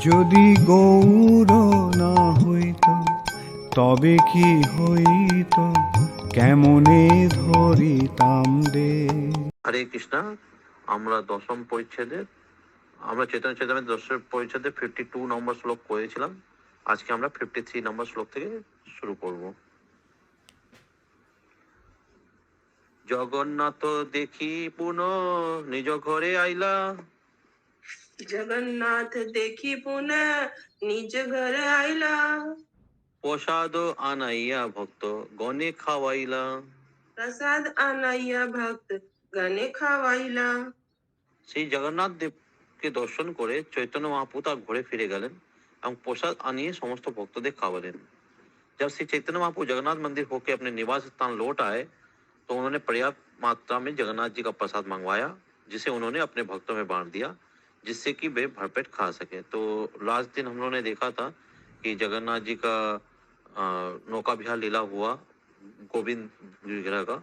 যদি গৌর না হইত তবে কি হইত, কেমনে ধরিতাম দে। হরে কৃষ্ণা। আমরা দশম পরিচ্ছেদে, আমরা চৈতন্য চৈতন্যের দশম পরিচ্ছেদে 52 নম্বর শ্লোক করেছিলাম। আজকে আমরা 53 নম্বর শ্লোক থেকে শুরু করব। জগন্নাথ দেখি পুনঃ নিজ ঘরে আইলা, जगन्नाथ देखी पुनः निज घर आइला, প্রসাদ আনাইয়া ভক্ত গণে খাওয়াইলা। प्रसाद आनाइया भक्त गणे खावाइला। সেই জগন্নাথ দেবকে দর্শন করে চৈতন্য মহাপ্রভু তার ঘরে ফিরে গেলেন এবং প্রসাদ আনিয়ে সমস্ত ভক্তদের খাওয়ালেন। जब श्री चैतन्य महाप्रभु जगन्नाथ मंदिर होकर अपने निवास स्थान लौट आए तो उन्होंने पर्याप्त मात्रा में जगन्नाथ जी का प्रसाद मंगवाया, जिसे उन्होंने अपने भक्तों में बांट दिया, जिससे कि वे भरपेट खा सके। तो लास्ट दिन हम लोगों ने देखा था कि जगन्नाथ जी का नौका विहार लीला हुआ गोविंद विग्रह का।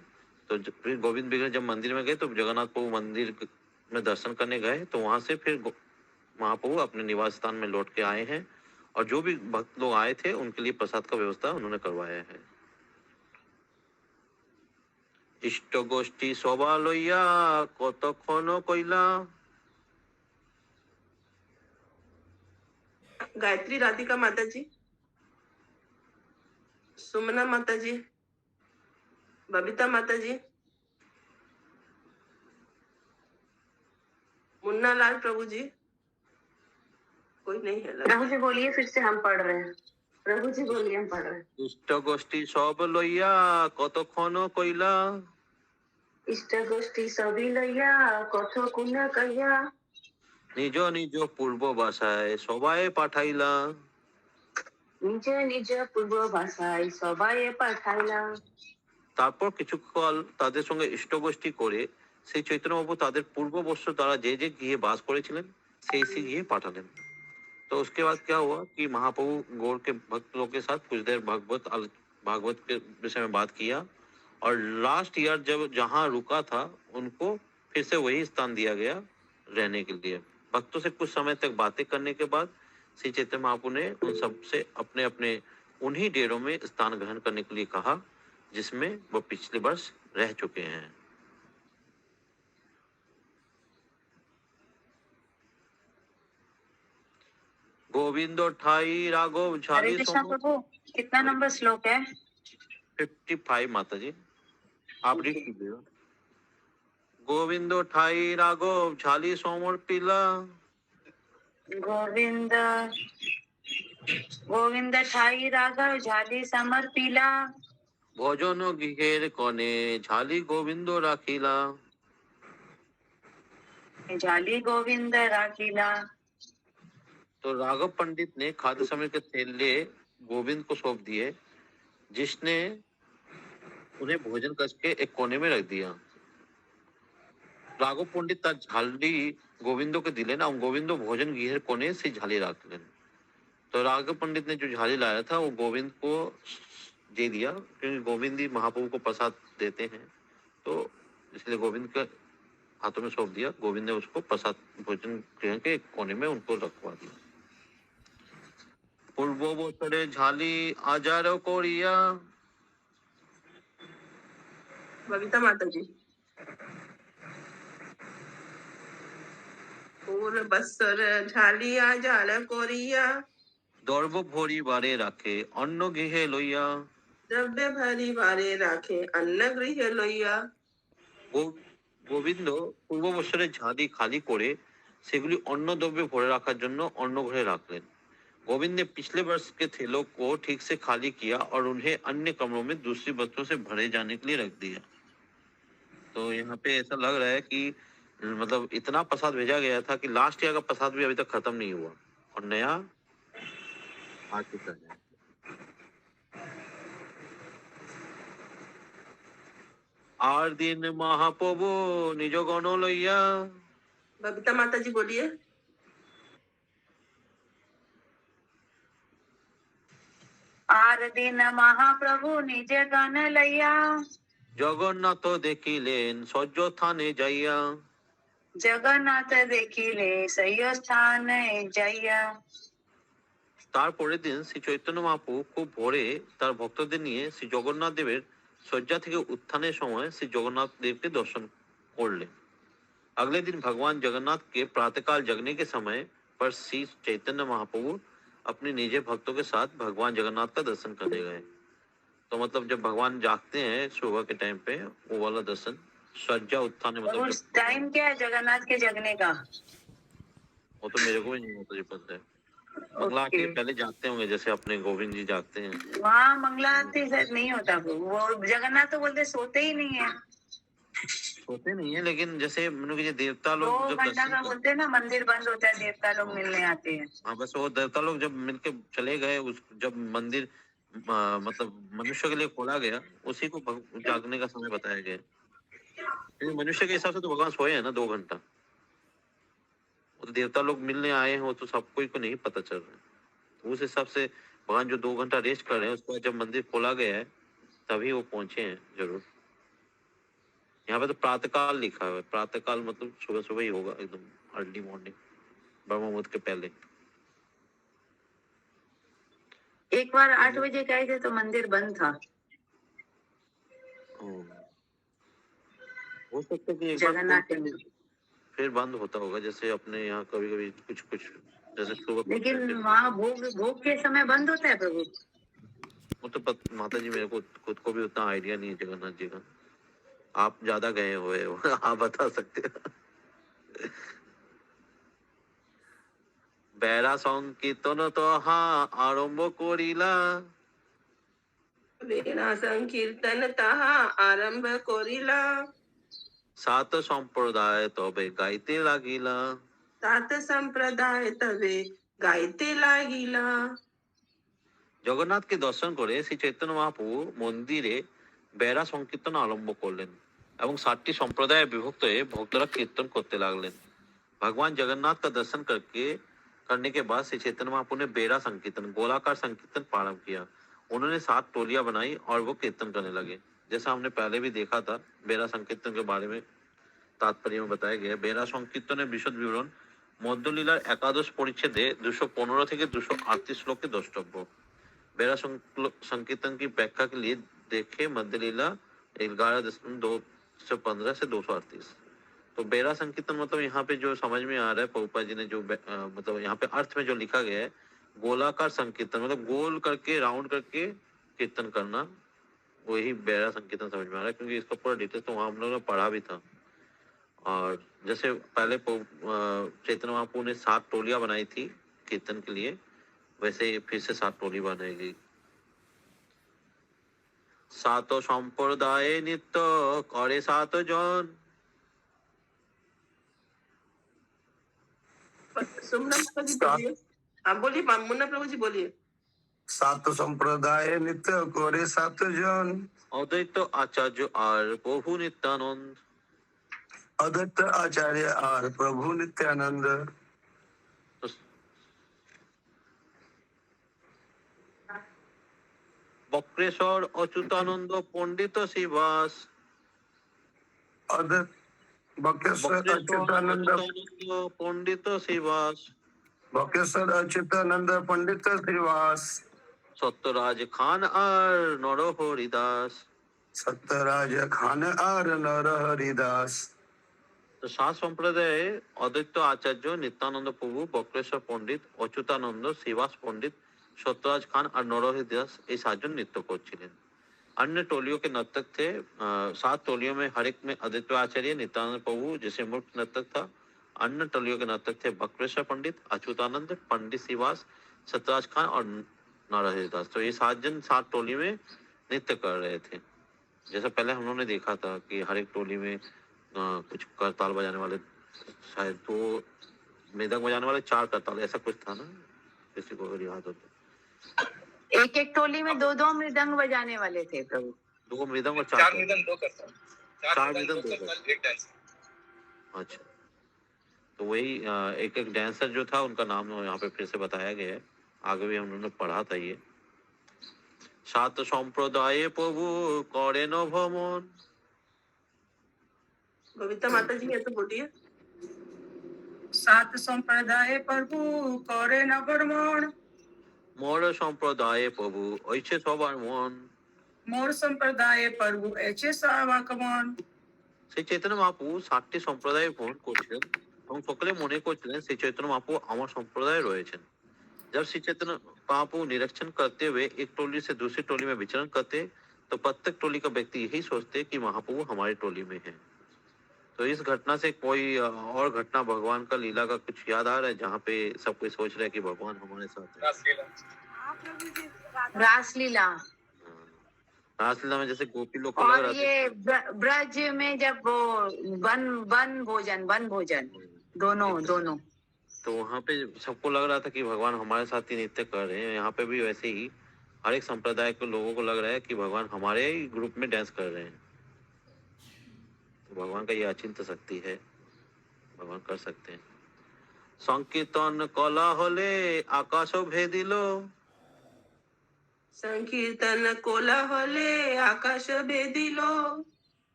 तो फिर गोविंद विग्रह जब मंदिर में गए तो जगन्नाथ प्रभु मंदिर में दर्शन करने गए, तो वहां से फिर महाप्रभु अपने निवास स्थान में लौट के आए हैं और जो भी भक्त लोग आए थे उनके लिए प्रसाद का व्यवस्था उन्होंने करवाया है। इष्ट गोष्ठी सभा लइया कतक्षण कइला, गायत्री राधिका माता जी, सुमना माता जी, बबीता माता जी, मुन्ना लाल प्रभु जी, कोई नहीं है लगा। प्रभु जी बोलिए, फिर से हम पढ़ रहे हैं। प्रभु जी बोलिए, हम पढ़ रहे हैं। इष्ट गोष्ठी सब लइया कतक्षण कइला, इष्ट गोष्ठी सभी लैया कथो कुना कहिया, निज निज पूर्व बासाय सबाए पाठाइला। নিজ নিজ পূর্ব ভাষায় সবাই পাঠাইলা। তারপর কিছুকাল তাদের সঙ্গে ইষ্টগোষ্ঠী করে সেই চৈতন্য বাবু তাদের পূর্ববর্ষ দ্বারা যে যে গৃহে বাস করেছিলেন সেই সেই গৃহে পাঠালেন। तो उसके बाद क्या हुआ कि महाप्रभु गौर के भक्त लोग के साथ कुछ देर भागवत के विषय में बात किया और लास्ट ईयर जब जहाँ रुका था उनको फिर से वही स्थान दिया गया रहने के लिए। भक्तों से कुछ समय तक बातें करने के बाद श्री चैतन्य महाप्रभु ने उन सबसे अपने अपने उन्हीं डेरों में स्थान ग्रहण करने के लिए कहा जिसमें वो पिछले वर्ष रह चुके हैं। गोविंद ठाई राघव हरे झाली कृष्णा प्रभु, कितना नंबर श्लोक है? 55 माता जी, आप रीड कीजिएगा। गोविंद ठाई राघव झाली सोमर पिला, गोविंद गोविंद ठाई राघव झाली समर्पिला, भोजन गृहेर कने झाली गोविंद राखिला। झाली गोविंद राखिला। तो राघव पंडित ने खाद्य समय के थैले गोविंद को सौंप दिए, जिसने उन्हें भोजन करके एक कोने में रख दिया। राघव पंडित তার ঝালি गोविंदो के दिले ना, गोविंदो भोजन गृह कोने से झाली राखलेन। तो राघव पंडित ने जो झाली लाया था वो गोविंद को दे दिया, क्योंकि गोविंद ही महाप्रभु को प्रसाद देते हैं, तो इसलिए गोविंद के हाथों में सौंप दिया। गोविंद ने उसको प्रसाद भोजन गृह के एक कोने में उनको रखवा दिया। पूर्व बछरे झाली आजार कोरिया, बबीता माता जी, पूर्व बत्सर झालिया जाल कोरिया, दर्भ भरी बारे राखे अन्न गृहे लइया। द्रव्य भरी बारे राखे अन्न गृह लइया। গোবিন্দ পূর্ব বৎসরের ঝাঁদি খালি করে সেগুলি অন্ন দ্রব্যে ভরে রাখার জন্য অন্ন ঘরে রাখলেন। गोविंद ने पिछले वर्ष के थैलों को ठीक से खाली किया और उन्हें अन्य कमरों में दूसरी वस्तुओं से भरे जाने के लिए रख दिया। तो यहाँ पे ऐसा लग रहा है कि मतलब इतना प्रसाद भेजा गया था कि लास्ट ईयर का प्रसाद भी अभी तक खत्म नहीं हुआ और नया आ चुका है। आर दिन महाप्रभु निज गण लइया, बबीता माता जी बोलिए। आर दिन महाप्रभु निज गण लैया, जगन्नाथ देखिलेन सज्ज थाने जाइया। জগন্নাথ দেখিলে সেই স্থানে যাইয়া। তারপরের দিন শ্রী চৈতন্য মহাপ্রভু খুব ভোরে তার ভক্তদের নিয়ে শ্রী জগন্নাথ देव शय्या থেকে उत्थाনের সময় श्री जगन्नाथ देव के दर्शन করলেন। अगले दिन भगवान जगन्नाथ के प्रातःकाल जगने के समय पर श्री चैतन्य महाप्रभु अपने निजी भक्तों के साथ भगवान जगन्नाथ का दर्शन करने गए। तो मतलब जब भगवान जागते हैं सुबह के टाइम पे, वो वाला दर्शन शय्या उत्थान है, मतलब उस जब टाइम क्या है जगन्नाथ के जगने का? वो तो मेरे को भी नहीं होता जी पता है। मंगला ओके, आरती पहले जागते होंगे जैसे अपने गोविंद जी जागते हैं। वहाँ मंगला आरती शायद नहीं होता। वो जगन्नाथ तो बोलते सोते ही नहीं है। सोते नहीं है, लेकिन जैसे मनु के देवता 2 लोग जब घंटा दर्शन का कर, बोलते हैं ना, मंदिर बंद होता है, देवता लोग हाँ मिलने आते हैं। हाँ, बस वो देवता लोग जब मिलके चले गए, उस जब मंदिर मतलब मनुष्य के लिए खोला गया, उसी को जागने का समय बताया गया है। क्योंकि मनुष्य के हिसाब से तो भगवान सोए हैं ना 2 घंटा, वो तो देवता लोग मिलने आए हैं, वो तो सब कोई को नहीं पता चल रहा है। तो उस हिसाब से भगवान जो 2 घंटा रेस्ट कर रहे हैं, उसके बाद जब मंदिर खोला गया है तभी वो पहुंचे हैं जरूर। यहाँ पे तो प्रातःकाल लिखा हुआ है, प्रातःकाल मतलब सुबह सुबह ही होगा, एकदम अर्ली मॉर्निंग, ब्रह्म मुहूर्त के पहले। एक बार 8 बजे गए थे तो मंदिर बंद था हम्म, हो सकता है कि एक बार जगन्नाथ खुल टेम्पल। फिर बंद होता होगा, जैसे अपने यहाँ कभी कभी कुछ कुछ जैसे सुबह खुलता है लेकिन फिर। वहाँ भोग भोग के समय बंद होता है प्रभु। वो तो माता जी मेरे को खुद को भी उतना आइडिया नहीं है जगन्नाथ जी का, आप ज्यादा गए हुए हो आप बता सकते हो। বেড়া সংকীর্তন তহা আরম্ভ করিলা, বেনা সংকীর্তন তাহা আরম্ভ করিলা, সাত সম্প্রদায় তবে গাইতে লাগিলা। সাত সম্প্রদায় তবে গাইতে লাগিলা। জগন্নাথকে দর্শন করে শ্রী চৈতন্য মহাপ্রভু মন্দিরে বেড়া সংকীর্তন আরম্ভ করলেন এবং 7টি সম্প্রদায়ে বিভক্ত হয়ে ভক্তরা कीर्तन করতে লাগলেন। भगवान जगन्नाथ का दर्शन करने के बाद श्री चैतन्य महाप्रभु ने बेड़ा संकीर्तन, गोलाकार संकीर्तन प्रारंभ किया। उन्होंने 7 टोलियां बनाई और वो कीर्तन करने लगे। जैसा हमने पहले भी देखा था, बेड़ा संकीर्तन के बारे में तात्पर्य में बताया गया है। बेड़ा संकीर्तনের বিশদ বিবরণ মধ্যলীলার একাদশ পরিচ্ছেদে 215 থেকে 238 শ্লোকে দ্রষ্টব্য। बेड़ा संकीर्तन की व्याख्या के लिए देखे मध्य लीला 11.215 से 238। तो बेड़ा संकीर्तन मतलब यहाँ पे जो समझ में आ रहा है, पहुपा जी ने जो मतलब यहाँ पे अर्थ में जो लिखा गया है, गोलाकार संकीर्तन मतलब गोल करके राउंड करके कीर्तन करना, वही बेड़ा संकीर्तन समझ में आ रहा है। क्योंकि इसका पूरा डिटेल्स तो वहाँ हम लोगों ने पढ़ा भी था। और जैसे पहले चैतन्य महाप्रभु ने 7 टोलियां बनाई थी कीर्तन के लिए, वैसे फिर से 7 टोली बनाई गई। 7 সম্প্রদায়ে নিত্য করে 7 জন, सुमना प्रभु जी बोलिए। हाँ बोलिए, मुन्ना प्रभु जी बोलिए। 7 সম্প্রদায়ে নিত্য করে 7 জন, অদ্বৈত আচার্য আর প্রভু নিত্যানন্দ। অদ্বৈত আচার্য আর প্রভু নিত্যানন্দ। বক্রেশ্বর অচ্যুতানন্দ পণ্ডিত শ্রীবাস, বক্রেশ্বর অচ্যুতানন্দ পণ্ডিত শ্রীবাস, বক্রেশ্বর অচ্যুতানন্দ পণ্ডিত শ্রীবাস, সত্যরাজ খান আর নরহরি দাস। সত্যরাজ খান আর নরহরি দাস। তো 7 সম্প্রদায়ে অদ্বৈত আচার্য নিত্যানন্দ প্রভু, বক্রেশ্বর পণ্ডিত, অচ্যুতানন্দ, শ্রীবাস পণ্ডিত, सत्यराज खान और नरहरि दास ये 7 जन नृत्य করছিলেন। अन्य टोलियों के नर्तक थे 7 टोलियों में हर एक में अद्वैत आचार्य, नित्यानंद प्रभु जैसे मुख्य नर्तक था। अन्य टोलियों के नर्तक थे बक्रेश्वर पंडित, अच्युतानंद, पंडित श्रीवास, सत्यराज खान और नरहरि दास। तो ये 7 जन 7 टोली में नृत्य कर रहे थे। जैसा पहले हम लोगों ने देखा था कि हर एक टोली में कुछ करताल बजाने वाले, शायद 2 मृदंग बजाने वाले, 4 करताल, ऐसा कुछ था ना, किसी को अगर याद हो तो। एक एक टोली में 2-2 मृदंग बजाने वाले थे प्रभु। 2 मृदंग और 4 मृदंग, 2 करताल, 4 मृदंग, 2 करताल, एक डांसर। अच्छा, तो वही एक एक डांसर जो था उनका नाम यहाँ पे फिर से बताया गया है। आगे भी हम लोगों ने पढ़ा था ये। 7 সম্প্রদায়ে প্রভু করেন ভ্রমণ। बबीता माता जी ऐसे बोलिए। सात संप्रदाय प्रभु करे नगरमण মোর সম্প্রদায়ে প্রভু ঐছে সবার মন। मोर संप्रदाय प्रभु ऐसे सावाकमण সেই চৈতন্য মহাপু 60টি সম্প্রদায় ভ্রমণ করছিলেন এবং সকলে মনে করছিলেন শ্রী চৈতন্য মহাপু আমার সম্প্রদায়ে রয়েছেন। जब श्री चैतन्य महाप्रभु निरीक्षण करते हुए एक टोली से दूसरी टोली में विचरण करते तो प्रत्येक टोली का व्यक्ति यही सोचते कि महाप्रभु हमारी टोली में है। तो इस घटना से कोई और घटना भगवान का लीला का कुछ याद आ रहा है जहाँ पे सब कोई सोच रहा है कि भगवान हमारे साथ है। रासलीला। हाँ। रासलीला में जैसे गोपी लोग को लग और रहा था ये ब्रज में जब वो वन भोजन दोनों दोनों तो वहाँ पे सबको लग रहा था कि भगवान हमारे साथ ही नृत्य कर रहे हैं। यहाँ पे भी वैसे ही हर एक संप्रदाय के लोगों को लग रहा है कि भगवान हमारे ही ग्रुप में डांस कर रहे हैं। तो भगवान का ये अचिंत्य शक्ति है, भगवान कर सकते हैं। संकीर्तन कला होले आकाश भेदिलो संकीर्तन कोला हले आकाश भेदिलो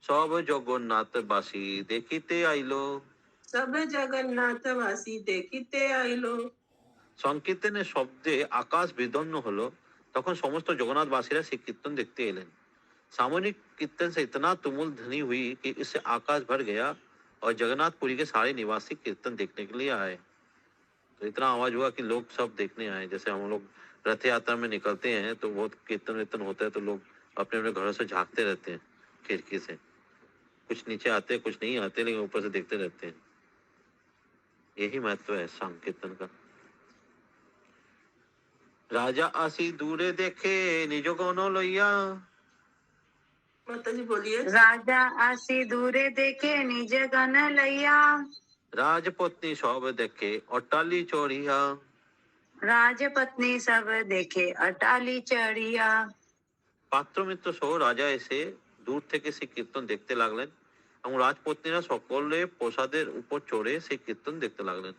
सब जगन्नाथबासी देखिते आइलो। सब जगन्नाथवासी देखिते आइलो সংকীর্তনের শব্দে আকাশ বিদন্ন হলো, তখন সমস্ত জগন্নাথবাসীরা সেই কীর্তন দেখতে এলেন। सामूहिक कीर्तन से इतना तुमुल ध्वनि हुई कि इससे आकाश भर गया और जगन्नाथपुरी के सारे निवासी कीर्तन देखने के लिए आए। तो इतना आवाज हुआ कि लोग सब देखने आए। जैसे हम लोग रथ यात्रा में निकलते हैं तो बहुत कीर्तन वीर्तन होता है तो लोग अपने अपने घरों से झांकते रहते हैं खिड़की से, कुछ नीचे आते कुछ नहीं आते लेकिन ऊपर से देखते रहते हैं। यही महत्व है संकीर्तन का। राजा आसी दूरे देखे निज गण लइया माता जी बोलिए राजा आसी दूरे देखे निज गण लैया राजपत्नी सब देखे अटाली चढ़िया राजपत्नी सब देखे अटाली चढ़िया পাত্র মিত্র সহ রাজা এসে দূর থেকে সেই কীর্তন দেখতে লাগলেন এবং রাজপত্নীরা সকলে প্রসাদের উপর चढ़े সেই কীর্তন দেখতে লাগলেন।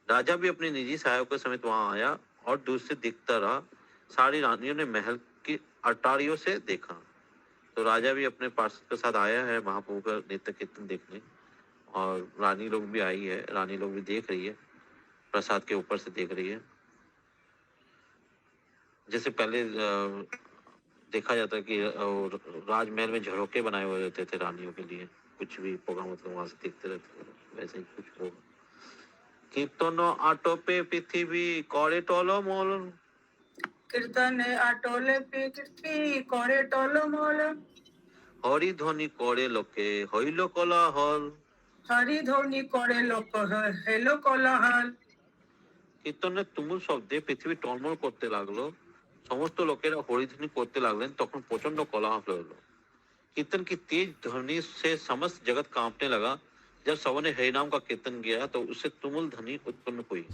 राजा भी अपने निजी सहायकों समेत वहां आया और दूर से दिखता रहा। सारी रानियों ने महल की अटारियों से देखा। तो राजा भी अपने पार्षद के साथ आया है महाप्रभु का नृत्य कीर्तन देखने और रानी लोग भी आई है, रानी लोग भी देख रही है, प्रसाद के ऊपर से देख रही है। जैसे पहले देखा जाता है कि राजमहल में झरोके बनाए हुए रहते थे रानियों के लिए, कुछ भी प्रोग्राम मतलब वहां से देखते रहते थे, वैसे ही कुछ होगा। कीर्तन आटोपे पृथ्वी करे टलमल कीर्तन आटोले पृथ्वी करे टलमल हरि ध्वनि करे लोके हইল কোলাহল। हरि ध्वनि करे लोक हेलो कोलाहल কীর্তনের তুমুল শব্দে পৃথিবী টলমল করতে লাগলো। সমস্ত লোকেরা হরিধ্বনি করতে লাগলেন। তখন প্রচন্ড কোলাহল হলো। कीर्तन की तेज ध्वनि से समस्त जगत कांपने लगा। जब सबने हरिनाम का कीर्तन किया तो उससे तुमुल ध्वनि उत्पन्न हुई।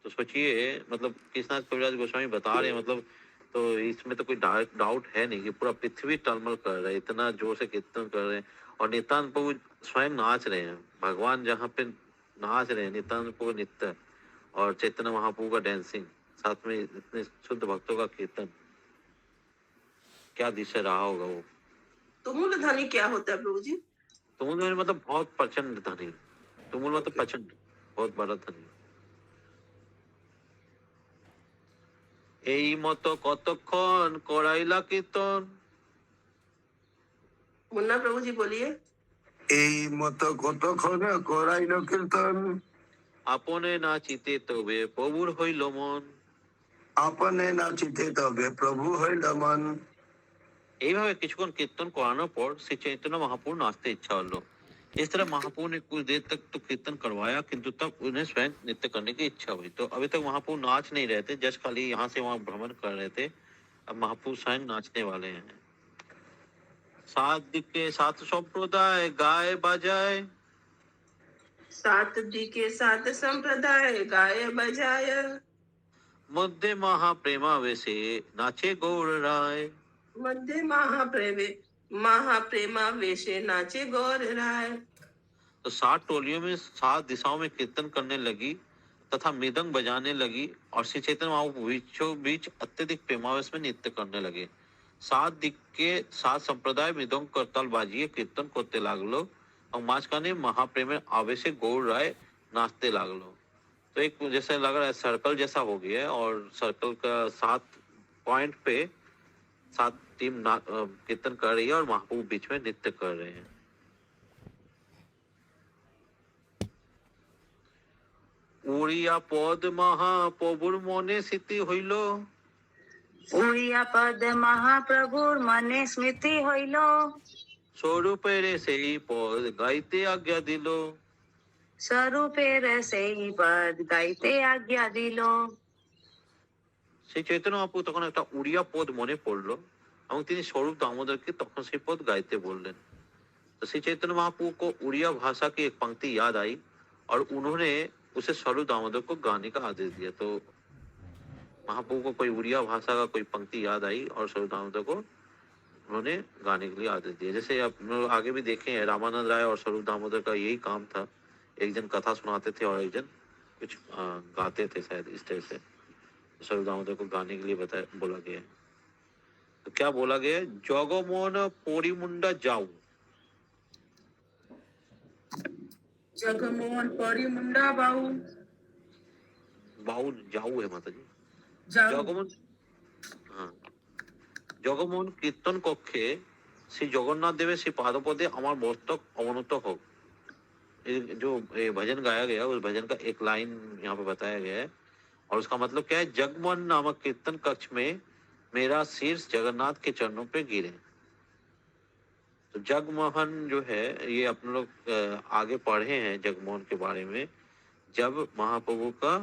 तो सोचिए मतलब कृष्णनाथ कविराज गोस्वामी बता रहे हैं मतलब, तो इसमें तो कोई डाउट है नहीं कि पूरा पृथ्वी टलमल कर रहा है, इतना जोर से कीर्तन कर रहे हैं और नित्यानंद प्रभु स्वयं नाच रहे हैं। भगवान जहाँ पे नाच रहे हैं, नित्यानंद प्रभु नृत्य और चैतन्य महाप्रभु का डांसिंग, साथ में इतने शुद्ध भक्तों का कीर्तन, क्या दृश्य रहा होगा वो। तुमुल ध्वनि क्या होता है प्रभु जी? तुमुल ध्वनि मतलब बहुत प्रचंड ध्वनि। तुमुल मतलब प्रचंड, बहुत बड़ा ध्वनि। এই মতো কতক্ষণ করাইলা কীর্তন मुन्ना प्रभु जी बोलिए এই মতো কতক্ষণ করাইল কীর্তন আপনে নাচিতে তবে প্রভুর হইল মন। আপনে নাচিতে তবে প্রভু হইল মন। এইভাবে কিছুক্ষণ কীর্তন করানোর পর শ্রী चैतन्य महाप्रभु नाचते इच्छा हलो। इस तरह महाप्रभु ने कुछ देर तक तो कीर्तन करवाया किंतु तब उन्हें स्वयं नृत्य करने की इच्छा हुई। तो अभी तक महाप्रभु नाच नहीं रहे थे, जस्ट खाली यहाँ से वहां भ्रमण कर रहे थे। अब महाप्रभु स्वयं नाचने वाले हैं। सात दिक्के सात संप्रदाय गाय बजाए सात दिके सात संप्रदाय गाय बजाय मध्य महाप्रेमावेशे नाचे गौर राय। मध्य महाप्रेमा वेशे नाचे गौर राय। तो 7 टोलियों में 7 दिशाओं में कीर्तन करने लगी तथा मृदंग बजाने लगी और श्री चैतन्य महाप्रभु बीचों बीच अत्यधिक प्रेमावेश में नृत्य करने लगे। 7 दिक के 7 संप्रदाय मृदंग करताल बाजिए कीर्तन करते लागलो और माঝখানে महाप्रेमेर आवेशे गौर राय नाचते लागलो। तो एक जैसे लग रहा है सर्कल जैसा हो गया है, और सर्कल का 7 पॉइंट पे 7 टीम कीर्तन कर रही है और महाप्रभु बीच में नृत्य कर रहे हैं। উড়িয়া পদ মহাপ্রভুর মনে স্মৃতি হইল, उड़िया पद महाप्रभुर मने स्मृति হইল, স্বরূপের সেই পদ গাইতে আজ্ঞা দিল। স্বরূপের সেই পদ গাইতে আজ্ঞা দিল। সেই চৈতন্য মহাপ্রভু তখন একটা উড়িয়া পদ মনে পড়লো এবং তিনি স্বরূপ দামোদরকে तখন সেই पद गाइते बोललेन। तो श्री चैतन्य महाप्रभु को उड़िया भाषा की एक पंक्ति याद आई और उन्होंने उसे स्वरूप दामोदर को गाने का आदेश दिया। तो महाप्रभु को कोई उड़िया भाषा का कोई पंक्ति याद आई और स्वरूप दामोदर को उन्होंने गाने के लिए आदेश दिया। जैसे आप लोग आगे भी देखे हैं, रामानंद राय और स्वरूप दामोदर का यही काम था, एक जन कथा सुनाते थे और एक जन कुछ गाते थे, शायद इस तरह से स्वरूप दामोदर को गाने के लिए बताया बोला गया है। तो क्या बोला गया है? जगमोहन परिमुंडा जाऊ, जगमोहन परिमुंडा बाऊ बाऊ जाऊ है माता जी। जाऊ জগমোহন, হ্যাঁ, জগমোহন কীর্তন কক্ষে श्री जगन्नाथ देव श्री पादपदे আমার মস্তক অবনত হোক। ये जो ये भजन गाया गया उस भजन का एक लाइन यहाँ पे बताया गया है और उसका मतलब क्या है? जगमोहन नामक कीर्तन कक्ष में मेरा शीर्ष जगन्नाथ के चरणों पे गिरे। तो जगमोहन जो है ये अपने लोग आगे पढ़े हैं जगमोहन के बारे में, जब महाप्रभु का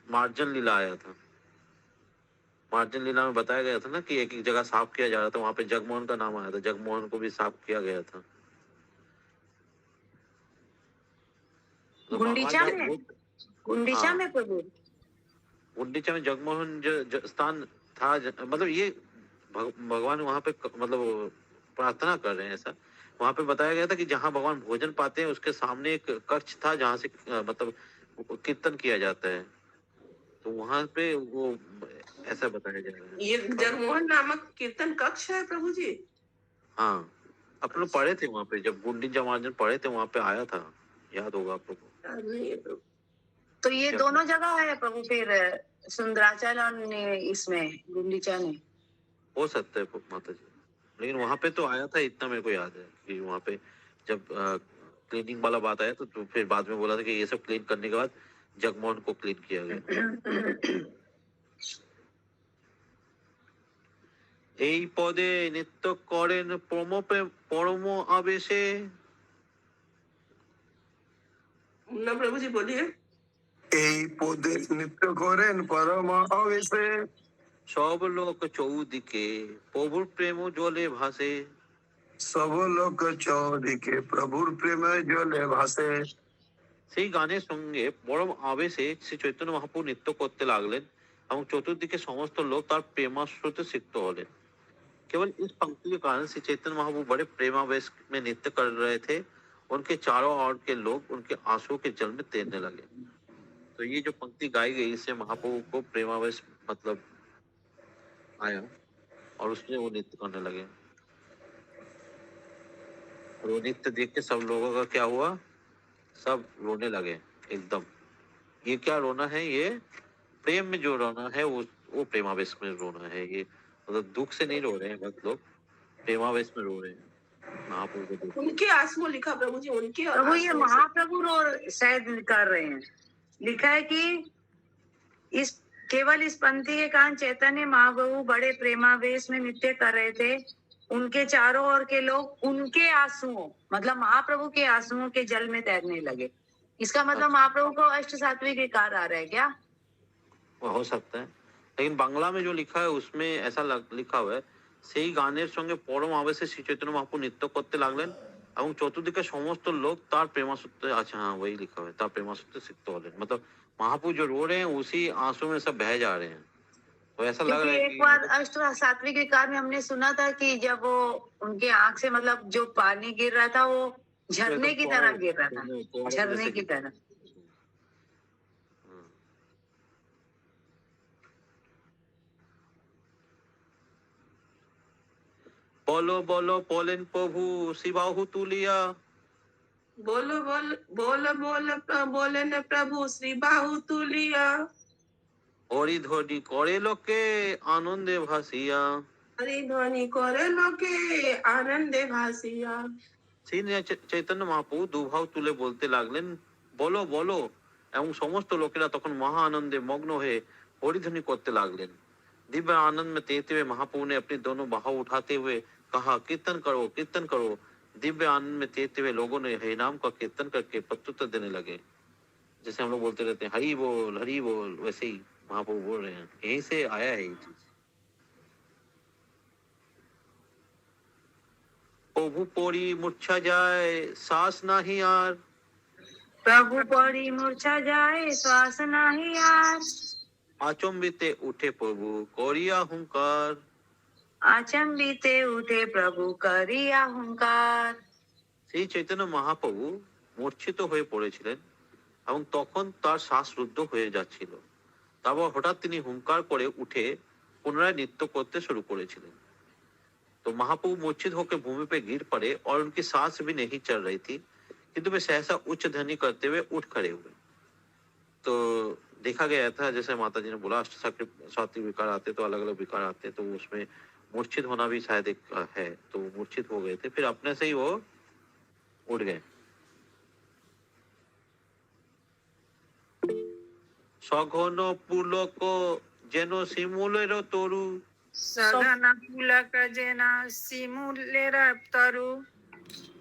मार्जन लीला आया था। मार्जन लीला में बताया गया था ना कि एक एक जगह साफ किया जा रहा था, वहां पे जगमोहन का नाम आया था, जगमोहन को भी साफ किया गया था। तो गुंडीचा भगवान में, जब गुंडीचा हाँ में प्रभु। गुंडीचा में जगमोहन जो स्थान था, मतलब ये भगवान वहां पे मतलब प्रार्थना कर रहे हैं ऐसा। वहां पे बताया गया था कि जहाँ भगवान भोजन पाते हैं उसके सामने एक कक्ष था जहाँ से मतलब कीर्तन किया जाता है। तो वहां पे वो ऐसा बताया जा रहा है। ये जगमोहन नामक कीर्तन कक्ष है प्रभु जी। हाँ, अपन लोग पढ़े थे वहां पे, जब गुंडीचा मार्जन पढ़े थे वहां पे आया था, याद होगा आप लोग को। नहीं है प्रभु। तो ये जब दोनों जगह है प्रभु फिर, सुंदराचल और इसमें गुंडीचा में। हो सकता है माता जी, लेकिन वहां पे तो आया था, इतना मेरे को याद है कि वहां पे जब क्लीनिंग वाला बात आया तो फिर बाद में बोला था कि ये सब क्लीन करने के बाद जगमोहन को क्लीन किया गया। এই পদে নৃত্য করেন পরম আবেশে, ना प्रभु जी बोलिए। এই পদে নৃত্য করেন পরম আবেশে, সব লোক চৌদিকে প্রভুর প্রেম জলে ভাসে। সব লোক চৌদিকে প্রভুর প্রেমে জলে ভাসে। সেই গানের সঙ্গে পরম আবেশে শ্রী চৈতন্য মহাপ্রভু নৃত্য করতে লাগলেন এবং চতুর্দিকে সমস্ত लोग তার प्रेमाश्रुत सिक्त হলেন। केवल इस पंक्ति के कारण श्री चैतन्य महाप्रभु बड़े प्रेमावेश में नृत्य कर रहे थे, उनके चारों ओर के लोग उनके आंसुओं के जल में तैरने लगे। तो ये जो पंक्ति गाई गई इससे महाप्रभु को प्रेमावेश मतलब आया और उसमें वो नृत्य करने लगे। और वो नृत्य देख के सब लोगों का क्या हुआ? सब रोने लगे एकदम। ये क्या रोना है? ये प्रेम में जो रोना है वो प्रेमावेश में रोना है। ये मतलब दुख से नहीं रो रहे हैं बहुत लोग, प्रेमावेश में रो रहे हैं महाप्रभु को देख के। उनके आंसू लिखा प्रभु जी, उनके प्रभु ये आंसुओं से। महाप्रभु रो शायद कर रहे हैं, लिखा है कि इस केवल इस पंक्ति के कारण चैतन्य महाप्रभु बड़े प्रेमावेश में नृत्य कर रहे थे, उनके चारों ओर के लोग उनके आंसुओं मतलब महाप्रभु के आंसुओं के जल में तैरने लगे। इसका मतलब अच्छा। महाप्रभु को अष्ट सात्विक विकार आ रहा है क्या? वो हो सकता है, लेकिन बांग्ला में जो लिखा है उसमें ऐसा लिखा हुआ है, সেই গানের সঙ্গে পরম আবেশে শ্রী চৈতন্য মহাপ্রভু নৃত্য করতে লাগলেন এবং চতুর্দিকে সমস্ত लोग तार प्रेमासुत्ते, अच्छा हाँ वही लिखा हुआ है, तार प्रेमासुत्ते सिक्त हो रहे, मतलब महाप्रभु जो रो रहे हैं उसी आंसू में सब बह जा रहे हैं। तो ऐसा लग क्योंकि रहा है एक कि बार अष्ट सात्विक विकार में हमने सुना था कि जब वो उनके आंख से मतलब जो पानी गिर रहा था वो झरने की तरह गिर रहा था, झरने की तरह। বলো বলো বলেন প্রভু শিবাহু তুলিয়া, बोलो बोल बोलो बोलो बोले न प्रभु श्री बाहु तुलिया হরি ধ্বনি করে লোকে আনন্দে ভাসিয়া। हरि ध्वनि करे लोके आनंदे भासिया। সেই চৈতন্য মহাপ্রভু দুভাব তুলে বলতে লাগলেন, বলো বলো, এবং সমস্ত লোকেরা তখন মহা আনন্দে মগ্ন হয়ে হরিধ্বনি করতে লাগলেন। दिव्य आनंद में तैरते हुए महाप्रभु ने अपनी दोनों बाहों उठाते हुए कहा, कीर्तन करो कीर्तन करो। दिव्य आनंद में तैरते हुए लोगों ने हरि नाम का कीर्तन करके प्रत्युत्तर देने लगे। जैसे हम लोग बोलते रहते हैं हरि बोल, वैसे ही महाप्रभु बोल रहे हैं। यहीं से आया है ये चीज। প্রভু পরি মূর্ছা যায় শ্বাস নাহি আর। प्रभु पड़ी मूर्छा जाए श्वास नहीं यार। আচম্বিতে উঠে প্রভু করিয়া হুঙ্কার। আচম্বিতে উঠে প্রভু করিয়া হুঙ্কার। সেই চৈতন্য মহাপ্রভু মূর্ছিত হয়ে পড়েছিলেন এবং তখন তার শ্বাস রুদ্ধ হয়ে যাচ্ছিল। তারপর হঠাৎ তিনি হুঙ্কার করে উঠে পুনরায় নৃত্য করতে শুরু করেছিলেন। तो महाप्रभु मूर्छित होकर भूमि पे गिर पड़े और उनकी सांस भी नहीं चल रही थी, किंतु वे सहसा उच्च ध्वनि करते हुए उठ खड़े हुए। तो देखा गया था, जैसे माता जी ने बोला, सात्विक विकार आते तो अलग अलग विकार आते, तो उसमें मूर्छित होना भी शायद एक है। तो मूर्छित हो गए थे, फिर अपने से ही वो उठ गए। सघन पुलक जेनो শিমুলের তরু। সঘন পুলক যেনা শিমুলের তরু।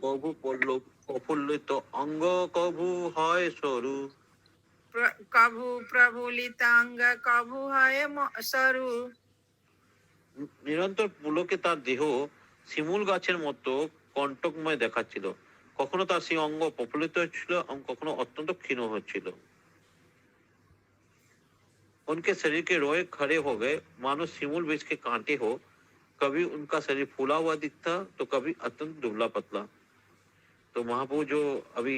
কভু প্রফুল্লিত অঙ্গ কভু হয় সরু। কভু প্রফুল্লিতাঙ্গ কভু হয় সরু। নিরন্তর পুলকে তার দেহ শিমুল গাছের মতো কণ্টকময় দেখাচ্ছিল। কখনো তার সেই অঙ্গ প্রফুল্লিত হচ্ছিল এবং কখনো অত্যন্ত ক্ষীণ হচ্ছিল। उनके शरीर के रोए खड़े हो गए मानो शिमूल बीज के कांटे हो। कभी उनका शरीर फूला हुआ दिखता तो कभी अत्यंत दुबला पतला। तो महाप्रभु जो अभी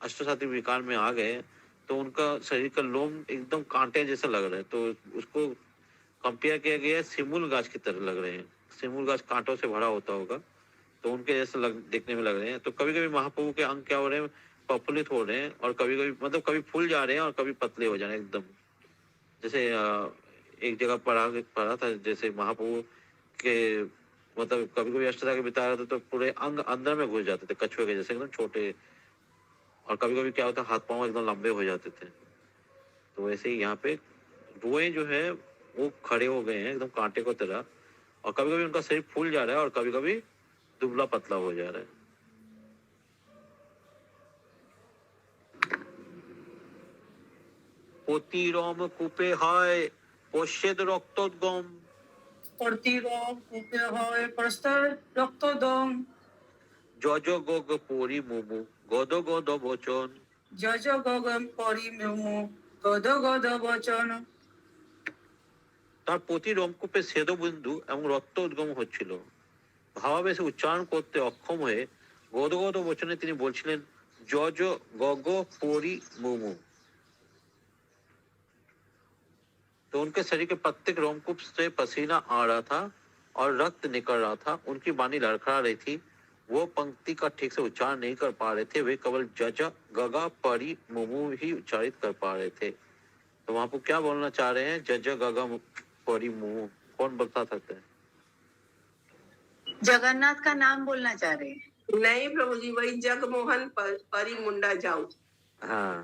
अष्टसात्विक विकार में आ गए, तो उनका शरीर का लोम एकदम कांटे जैसा लग रहा है। तो उसको कंपेयर किया गया शिमूल गाछ की तरह लग रहे हैं। शिमूल गाछ कांटों से भरा होता होगा, तो उनके जैसे देखने में लग रहे हैं। तो कभी कभी महाप्रभु के अंग क्या हो रहे हैं, प्रफुल्लित हो रहे हैं, और कभी कभी मतलब कभी फूल जा रहे हैं और कभी पतले हो जा रहे हैं एकदम। जैसे एक जगह पढ़ा था, जैसे महाप्रभु के मतलब कभी कभी अष्टदा के बिता रहे थे तो पूरे अंग अंदर में घुस जाते थे, कछुए के जैसे एकदम छोटे, और कभी कभी क्या होता है, हाथ पांव एकदम लंबे हो जाते थे। तो वैसे ही यहाँ पे रोए जो है वो खड़े हो गए हैं एकदम कांटे को तरह, और कभी कभी उनका शरीर फूल जा रहा है और कभी कभी दुबला पतला हो जा रहा है। প্রতিরম কূপে হয় পশ্বেদ রক্তোদ্গম। প্রতিরম কূপে হয় প্রস্তর রক্তদম। যজ গগ পরিমুমু গদ গদ বচন। যজ গগন পরিমুমু গদ গদ বচন। তার প্রতি রোমকূপে স্বেদবিন্দু এবং রক্ত উদ্গম হচ্ছিল। ভাবাবেশে উচ্চারণ করতে অক্ষম হয়ে গদ গদ বচনে তিনি বলছিলেন, যজ গগ পরিমুমু। तो उनके शरीर के प्रत्येक रोमकूप से पसीना आ रहा था और रक्त निकल रहा था। उनकी वाणी लड़खड़ा रही थी, वो पंक्ति का ठीक से उच्चारण नहीं कर पा रहे थे। वे केवल जज गगा परी मुमु ही उच्चारित कर पा रहे थे। तो वहां पर क्या बोलना चाह रहे हैं, जज गगा परी मुमु, कौन बता सकते हैं? जगन्नाथ का नाम बोलना चाह रहे हैं। नहीं प्रभु जी, वही जगमोहन परी मुंडा जाऊ। हाँ,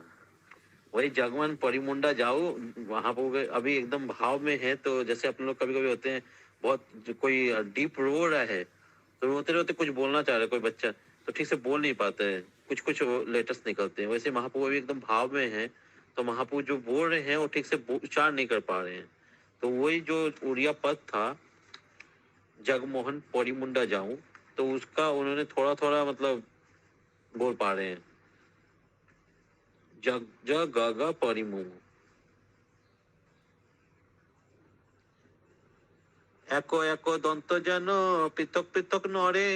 वही जगमन परिमुंडा जाओ। वहां पर अभी एकदम भाव में है। तो जैसे अपन लोग कभी कभी होते हैं, बहुत कोई डीप रो रहा है, तो रोते रोते कुछ बोलना चाह रहा है कोई बच्चा, तो ठीक से बोल नहीं पाता है, कुछ कुछ लेटर्स निकलते हैं। वैसे महाप्रभु अभी एकदम भाव में है, तो महाप्रभु जो बोल रहे हैं वो ठीक से उच्चारण नहीं कर पा रहे हैं। तो वही जो उड़िया पद था जगमोहन परिमुंडा जाऊं, तो उसका उन्होंने थोड़ा थोड़ा मतलब बोल पा रहे हैं, जग जग गगा परिमुमु। एको एको दंत जन पृथक पृथक नरे।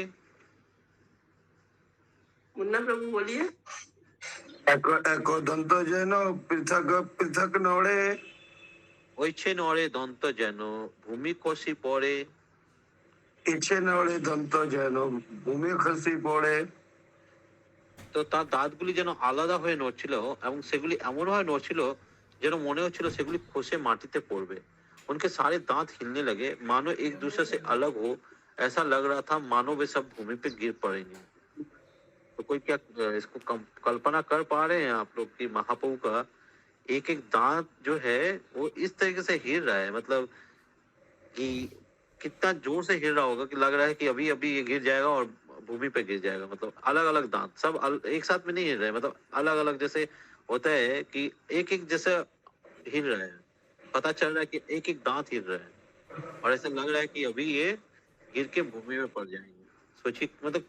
मुन्ना प्रभु बोलिए। एक एक दंत जेन पृथक पृथक नड़े। ওইছে নরে দন্ত যেন ভূমি কষি পড়ে। इच्छे नड़े दंत जेन भूमि खसी पड़े। तो তো তার দাঁতগুলি যেন আলাদা হয়ে নড়ছিল এবং সেগুলি এমনভাবে নড়ছিল যেন মনে হচ্ছিল সেগুলি খসে মাটিতে পড়বে। उनके सारे दांत हिलने लगे मानो एक दूसरे से अलग हो। ऐसा लग रहा था मानो वे सब भूमि पे गिर पड़ेंगे। तो कोई क्या इसको कल्पना कर पा रहे हैं आप लोग कि महाप्रभु का एक एक दांत जो है वो इस तरीके से हिल रहा है, मतलब कि कितना जोर से हिल रहा होगा कि लग रहा है कि अभी अभी ये गिर जाएगा और भूमि पे गिर जाएगा। मतलब अलग अलग दांत सब एक साथ में नहीं हिल रहे, मतलब अलग अलग जैसे होता है कि एक एक जैसे हिल रहा है, पता चल रहा है कि एक एक दांत हिल रहा है और ऐसा लग रहा है कि अभी ये गिर के भूमि में पड़ जाएंगे। सोचिए मतलब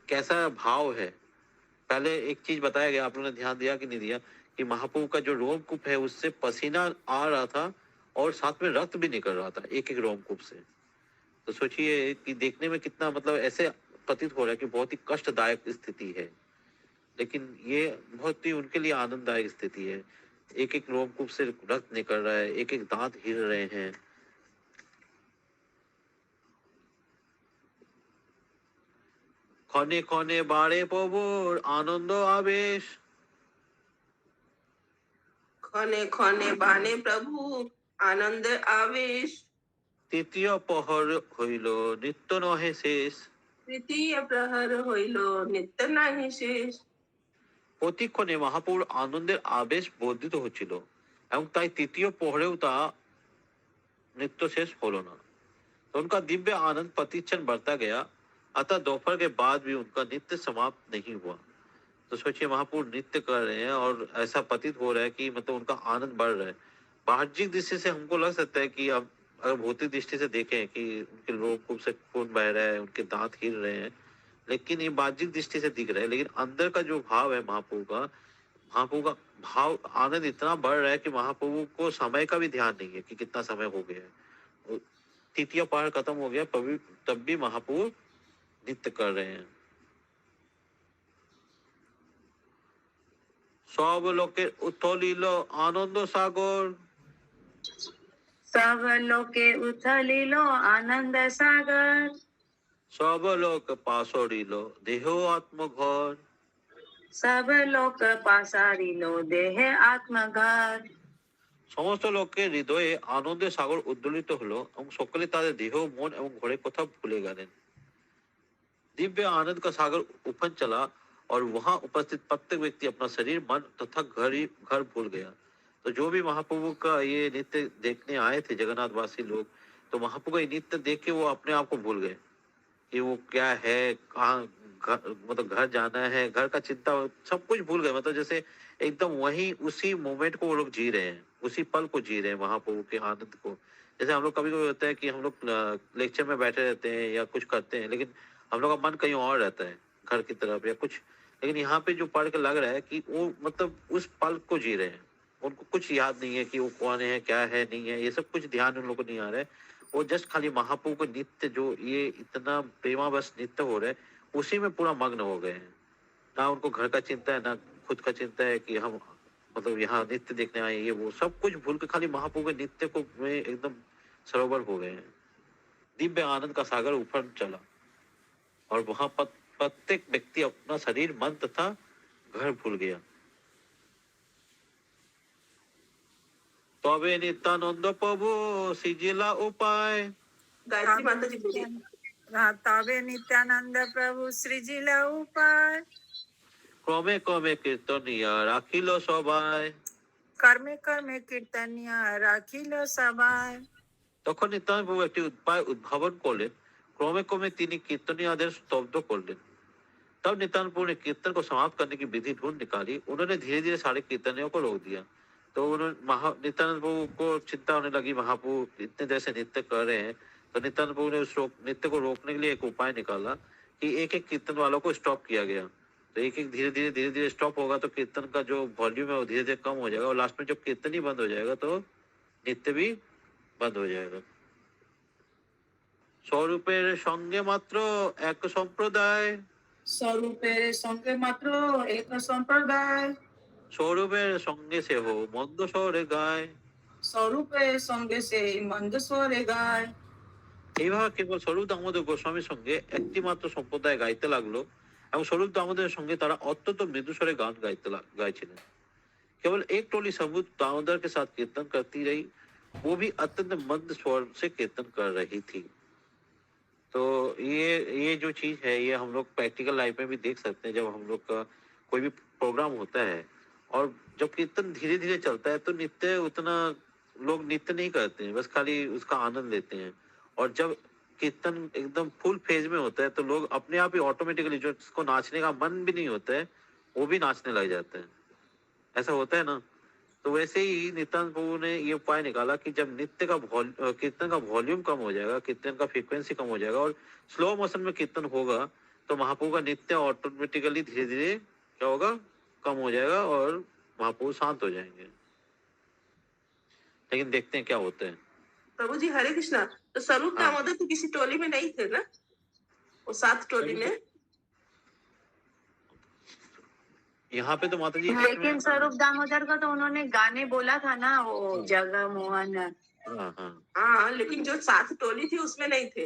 कैसा भाव है। पहले एक चीज बताया गया, आप लोगों ने ध्यान दिया कि नहीं दिया, कि महाप्रभु का जो रोमकूप है उससे पसीना आ रहा था और साथ में रक्त भी निकल रहा था एक एक रोमकूप से। तो सोचिए कि देखने में कितना मतलब ऐसे प्रतीत हो रहा है कि बहुत ही कष्टदायक स्थिति है, लेकिन ये बहुत ही उनके लिए आनंददायक स्थिति है। एक एक रोमकूप से रक्त निकल रहा है, एक एक दांत हिल रहे हैं। ক্ষণে ক্ষণে বাড়ে প্রভুর আনন্দ আবেশ। ক্ষণে ক্ষণে বাণে প্রভু আনন্দ আবেশ। তৃতীয় প্রহর হইল নিত্য নহে শেষ। তৃতীয় প্রহর হইল নিত্য নাহি শেষ। প্রতিক্ষণে মহাপুর আনন্দের আবেশ বর্ধিত হচ্ছিল এবং তাই তৃতীয় প্রহরেও তা नित्य शेष होलो ना। तो उनका दिव्य आनंद प्रतिक्षण बढ़ता गया, अतः दोपहर के बाद भी उनका नित्य समाप्त नहीं हुआ। तो सोचिए महापुर नित्य कर रहे हैं और ऐसा प्रतीत हो रहा है कि मतलब उनका आनंद बढ़ रहा है। बाहरिक दृष्टि से हमको लग सकता है कि अब अगर भौतिक दृष्टि से देखें कि उनके रोम से खून बह रहा है, उनके दांत हिल रहे हैं, लेकिन ये बाहरिक दृष्टि से दिख रहा है, लेकिन अंदर का जो भाव है महाप्रभु का भाव आनंद इतना बढ़ रहा है कि महाप्रभु को समय का भी ध्यान नहीं है कि कितना समय हो गया है। तृतीय पहर खत्म हो गया तब भी महाप्रभु नृत्य कर रहे हैं। सब लोके उथलिल आनंद सागर। सब लोके उथलिल आनंद सागर। सब लोक पासरिल देह आत्मघर। सब लोक पासारिल देह आत्मघर। সমস্ত লোকের হৃদয়ে আনন্দের সাগর উদ্দোলিত হলো এবং সকলে তাদের দেহ মন এবং ঘরের কথা ভুলে গেলেন। दिव्य आनंद का सागर उफन चला और वहां उपस्थित प्रत्येक व्यक्ति अपना शरीर मन तथा घर भूल गया। तो जो भी महाप्रभु का ये नृत्य देखने आए थे जगन्नाथवासी लोग, तो महाप्रभु का ये नृत्य देख के वो अपने आप को भूल गए कि वो क्या है, कहाँ मतलब घर जाना है, घर का चिंता सब कुछ भूल गए। मतलब जैसे एकदम वही उसी मोमेंट को वो लोग जी रहे हैं, उसी पल को जी रहे हैं, महाप्रभु के आनंद को। जैसे हम लोग कभी कभी होता है कि हम लोग लेक्चर में बैठे रहते हैं या कुछ करते हैं, लेकिन हम लोग का मन कहीं और रहता है, घर की तरफ या कुछ। लेकिन यहाँ पे जो पढ़ के लग रहा है कि वो मतलब उस पल को जी रहे हैं, उनको कुछ याद नहीं है कि वो कौन है, क्या है, नहीं है, ये सब कुछ ध्यान उन लोगों को नहीं आ रहा है। वो जस्ट खाली महाप्रभु को नित्य जो ये इतना प्रेमा बस नित्य हो रहा है उसी में पूरा मग्न हो गए हैं। ना उनको घर का चिंता है, ना खुद का चिंता है कि हम मतलब यहाँ नित्य देखने आए, ये वो सब कुछ भूल के खाली महाप्रभु के नित्य को में एकदम सरोवर हो गए हैं। दिव्य आनंद का सागर उफर चला और वहां प्रत्येक व्यक्ति अपना शरीर मन तथा घर भूल गया। तबे नित्यानंद प्रभु सृजिला उपाय। गायत्री माता जी बोलिए। तबे नित्यानंद प्रभु सृजिल उपाय। क्रमे क्रमे कीर्तनिया राखिल सबाय। कर्मे कर्मे कीर्तनिया राखिल सबाय। তখন নিত্যানন্দ প্রভু একটি উপায় উদ্ভাবন করলেন। क्रमे क्रमे তিনি कीर्तनियाদের स्तब्ध করলেন। तब नित्यानंद प्रभु ने कीर्तन को समाप्त करने की विधि ढूंढ निकाली। उन्होंने धीरे धीरे सारे कीर्तनियों को रोक दिया। तो उन्होंने नित्यानंद प्रभु को चिंता होने लगी, महाप्रभु इतने देर से नृत्य कर रहे हैं। तो नित्यानंद प्रभु ने उस नृत्य को रोकने के लिए एक उपाय निकाला कि एक एक कीर्तन वालों को स्टॉप किया गया। तो एक एक धीरे धीरे स्टॉप होगा तो कीर्तन का जो वॉल्यूम है वो धीरे धीरे कम हो जाएगा और लास्ट में जब कीर्तन ही बंद हो जाएगा तो नृत्य भी बंद हो जाएगा। स्वरूपेर संगे मात्र एक संप्रदाय। स्वरूपेर संगे मात्र एक संप्रदाय। स्वरूपेर संगे से हो मंद स्वरे गाय। स्वरूपेर संगे से मंद स्वरे गाय। এইভাবে কেবল স্বরূপ দামোদর গোস্বামীর সঙ্গে একটি মাত্র সম্প্রদায় গাইতে লাগলো এবং স্বরূপ দামোদরের সঙ্গে তারা অত্যন্ত মৃদুস্বরে গাन गाइছিলেন। केवल एक टोली सबूत दामोदर के साथ कीर्तन करती रही, वो भी अत्यंत मंद स्वर से कीर्तन कर रही थी। तो ये जो चीज है ये हम लोग प्रैक्टिकल लाइफ में भी देख सकते हैं। जब हम लोग का कोई भी प्रोग्राम होता है और जब कीर्तन धीरे धीरे चलता है तो नृत्य उतना लोग नृत्य नहीं करते हैं, बस खाली उसका आनंद लेते हैं। और जब कीर्तन एकदम फुल फेज में होता है तो लोग अपने आप ही ऑटोमेटिकली जो जिसको नाचने का मन भी नहीं होता है वो भी नाचने लग जाते हैं। ऐसा होता है ना। तो वैसे ही नित्यानंद प्रभु ने ये उपाय निकाला कि जब कीर्तन का वॉल्यूम कम हो जाएगा, कीर्तन का फ्रीक्वेंसी कम हो जाएगा और स्लो मोशन में कीर्तन होगा तो महाप्रभु का नृत्य ऑटोमेटिकली धीरे धीरे क्या होगा, कम हो जाएगा और महाप्रभु शांत हो जाएंगे। लेकिन देखते हैं क्या होता है। प्रभु जी हरे कृष्णा। तो स्वरूप हाँ। दामोदर तो किसी टोली में नहीं थे ना, वो 7 टोली में। यहाँ पे तो माता जी लेकिन स्वरूप दामोदर का तो उन्होंने गाने बोला था ना, वो जगह मोहन। हाँ हाँ हाँ, लेकिन जो 7 टोली थी उसमें नहीं थे।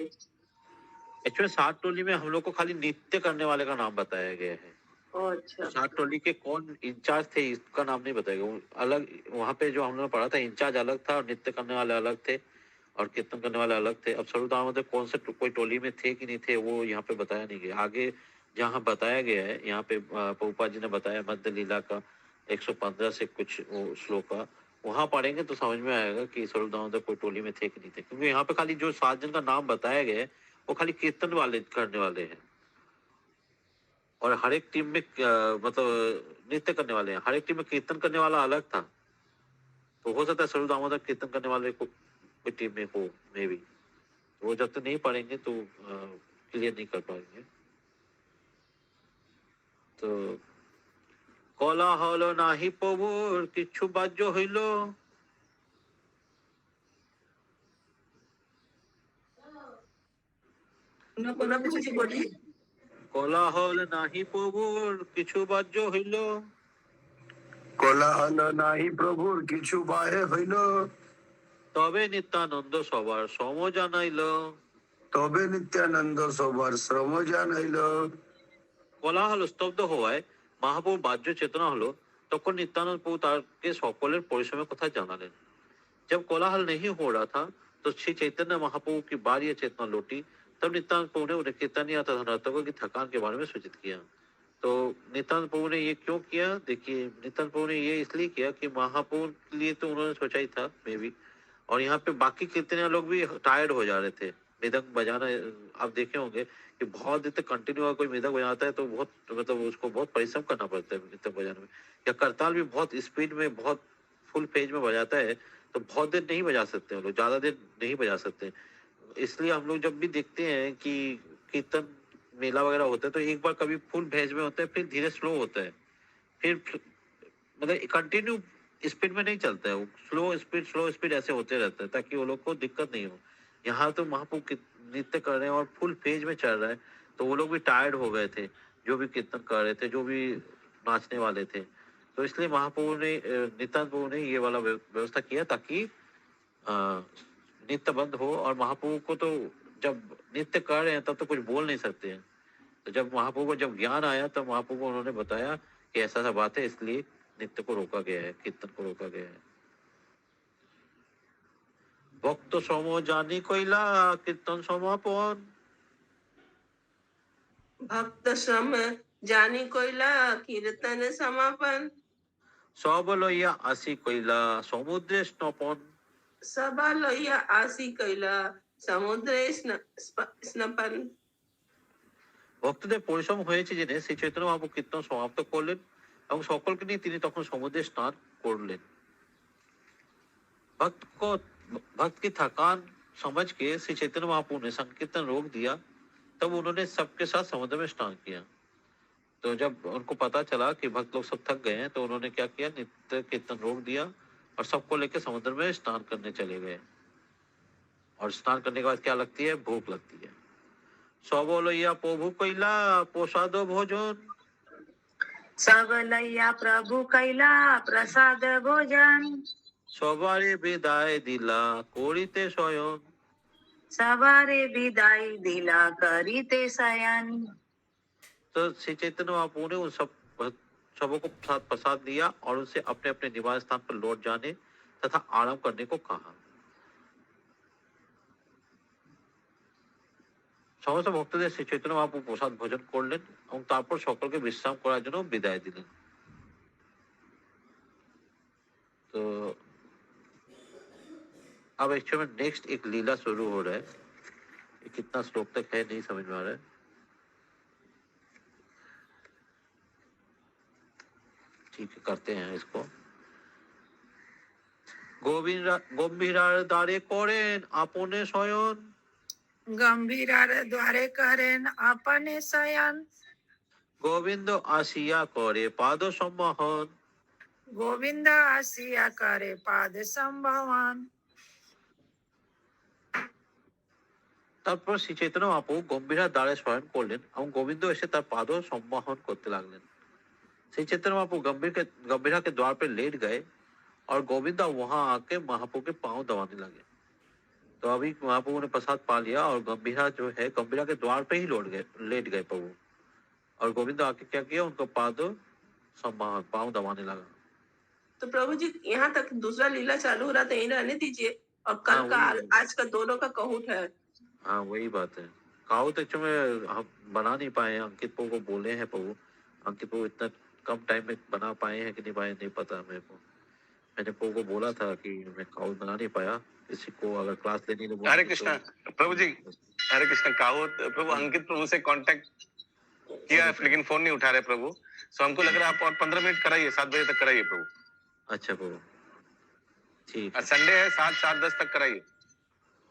एक्चुअली 7 टोली में हम लोग को खाली नृत्य करने वाले का नाम बताया गया है। अच्छा। 7 टोली के कौन इंचार्ज थे इसका नाम नहीं बताया गया। अलग वहाँ पे जो हम लोगों ने पढ़ा था इंचार्ज अलग था और नृत्य करने वाले अलग थे और कीर्तन करने वाले अलग थे। अब स्वरूप दामोदर कौन से कोई टोली में थे कि नहीं थे वो यहाँ पे बताया नहीं गया। आगे जहाँ बताया गया है यहाँ पे प्रभुपाद जी ने बताया मध्य लीला का 115 से कुछ वो श्लोक का, वहाँ पढ़ेंगे तो समझ में आएगा कि स्वरूप दामोदर कोई टोली में थे कि नहीं थे। क्योंकि यहाँ पे खाली जो 7 जन का नाम बताया गया है वो खाली कीर्तन वाले करने वाले हैं और हर एक टीम में मतलब नृत्य करने वाले हैं। हर एक टीम में कीर्तन करने वाला अलग था। तो हो सकता है स्वरूप दामोदर कीर्तन करने वाले को कोई टीम में हो, मे बी। वो जब तक नहीं पढ़ेंगे तो क्लियर नहीं कर पाएंगे। तो কোলাহল নাহি প্রভুর কিছু বাহ্য হইল, पुनः पूछो जी, बोलिए। কোলাহল নাহি প্রভুর কিছু বাহ্য হইল, কোলাহল নাহি প্রভুর কিছু বাহে হইল, তবে নিত্যানন্দ সবার সম জানাইল। তবে নিত্যানন্দ সবার শ্রম জানাইল। কোলাহল স্তব্ধ হওয়ায় মহাপ্রভু বাহ্য চেতনা হলো, তখন नित्यानंद प्रभु তাকে সকলের পরিশ্রমের কথা জানালেন। जब कोलाहल नहीं हो रहा था तो श्री चैतन्य महाप्रभु की बारी या चेतना लौटी, तब नित्यानंद प्रभु ने उन्हें कीर्तनिया तथा नर्तकों की थकान के बारे में सूचित किया। तो नित्यानंद प्रभु ने ये क्यों किया? देखिए, नित्यानंद प्रभु ने ये इसलिए किया कि महाप्रभु के लिए तो उन्होंने सोचा ही था मे बी, और यहाँ पे बाकी कीर्तनिया लोग भी टायर्ड हो जा रहे थे मृदंग बजाना। आप देखे होंगे कि बहुत देर तक कंटिन्यू कोई मृदंग बजाता है तो बहुत मतलब उसको बहुत परिश्रम करना पड़ता है मृदंग बजाने में। या करताल भी बहुत स्पीड में बहुत फुल पेज में बजाता है तो बहुत देर नहीं बजा सकते हैं लोग, ज्यादा देर नहीं बजा सकते। इसलिए हम लोग जब भी देखते हैं कि कीर्तन मेला वगैरह होता है तो एक बार कभी फुल भेज में होता है, फिर धीरे स्लो होता है, फिर मतलब कंटिन्यू स्पीड में नहीं चलता है, वो स्लो स्पीड ऐसे होते रहता है ताकि वो लोग को दिक्कत नहीं हो। यहाँ तो महाप्रभु नृत्य कर रहे हैं और फुल पेज में चल रहा है तो वो लोग भी टायर्ड हो गए थे, जो भी कीर्तन कर रहे थे, जो भी नाचने वाले थे। तो इसलिए महाप्रभु ने नित्यानंद प्रभु ने ये वाला व्यवस्था किया ताकि नृत्य बंद हो। और महाप्रभु को तो जब नृत्य कर रहे हैं तब तो कुछ बोल नहीं सकते हैं। तो जब महाप्रभु को जब ज्ञान आया तब महाप्रभु को उन्होंने बताया कि ऐसा ऐसा बात है, इसलिए नृत्य को रोका गया है, कीर्तन को रोका गया है। भक्त सम जानी कइला कीर्तन समापन, भक्त श्रम जानी कोइला कीर्तन समापन, सब लइया आसी कइला समुद्रे स्नपन, सभा लइया आसी कैला समुद्रे स्नपन। ভক্তদের পরিশ্রম হয়েছে জেনে শ্রী চৈতন্য মহাপ্রভু কীর্তন সমাপ্ত করলেন এবং সকলকে নিয়ে তিনি তখন সমুদ্রে স্নান করলেন। भक्त की थकान समझ के श्री चैतन्य महाप्रभु ने संकीर्तन रोक दिया, तब उन्होंने सबके साथ समुद्र में स्नान किया। तो जब उनको पता चला कि भक्त लोग सब थक गए हैं तो उन्होंने क्या किया, नित्य कीर्तन रोक दिया और सबको लेकर समुद्र में स्नान करने चले गए। और स्नान करने के बाद क्या लगती है, भूख लगती है। सब लइया प्रभु कैला प्रसाद भोजन, सब लैया प्रभु कैला प्रसाद भोजन, সবারে বিদায় দিলা করিতে শয়ন, सवारे विदाई दिला करीते शयन। तो श्री चैतन्य महाप्रभु ने उन सबों को प्रसाद दिया और उनसे अपने अपने निवास स्थान पर लौट जाने तथा आराम करने को कहा। সমস্ত ভক্তদের শ্রী চৈতন্য মহাপ্রভু প্রসাদ ভোজন করলেন এবং তারপর সকলকে বিশ্রাম করার জন্য বিদায় দিলেন। तो अब एक्चुअली में नेक्स्ट एक लीला शुरू हो रहा है। ये कितना श्लोक तक है नहीं समझ में आ रहा है। ठीक है, करते हैं इसको। গম্ভীরার দ্বারে করেন আপনে শয়ন, गंभीरार द्वारे करें अपने शयन, গোবিন্দ আসিয়া করে পাদ সম্মোহন, गोविंद आसिया करे पाद संभवन। তারপর শ্রী চৈতন্য মহাপ্রভু গম্ভীরার দ্বারে শয়ন করলেন এবং গোবিন্দ এসে তার পাদ সম্মোহন করতে লাগলেন। श्री चैतन्य महाप्रभु गंभीरा के द्वार पर लेट गए और गोविंदा वहां आके महाप्रभु के पांव दबाने लगे। तो अभी महाप्रभु ने प्रसाद पा लिया और गंभीरा जो है गंभीरा के द्वार पे ही लेट गए प्रभु, और गोविंदा आके क्या किया, उनको पांव दबाने लगा। तो प्रभु जी यहाँ तक दूसरा लीला चालू हो रहा था, यही रहने दीजिए। और कल हाँ, का वही। आज का दोनों का कहूट है। हाँ वही बात है। काऊ तो एक्चुअली हम बना नहीं पाए हैं, अंकित प्रभु को बोले हैं प्रभु, अंकित प्रभु इतना कम टाइम में बना पाए हैं कि नहीं पाए नहीं पता मेरे को। मैंने प्रभु को बोला था कि मैं काऊ बना नहीं पाया, किसी को अगर क्लास लेनी तो हरे कृष्णा प्रभु जी, हरे कृष्णा। कावत प्रभु अंकित प्रभु से कांटेक्ट किया है लेकिन फोन नहीं उठा रहे प्रभु। सो हमको लग रहा है आप और 15 मिनट कराइए, 7 बजे तक कराइए प्रभु। अच्छा प्रभु, ठीक आज संडे है, 7-7:10 तक कराइए।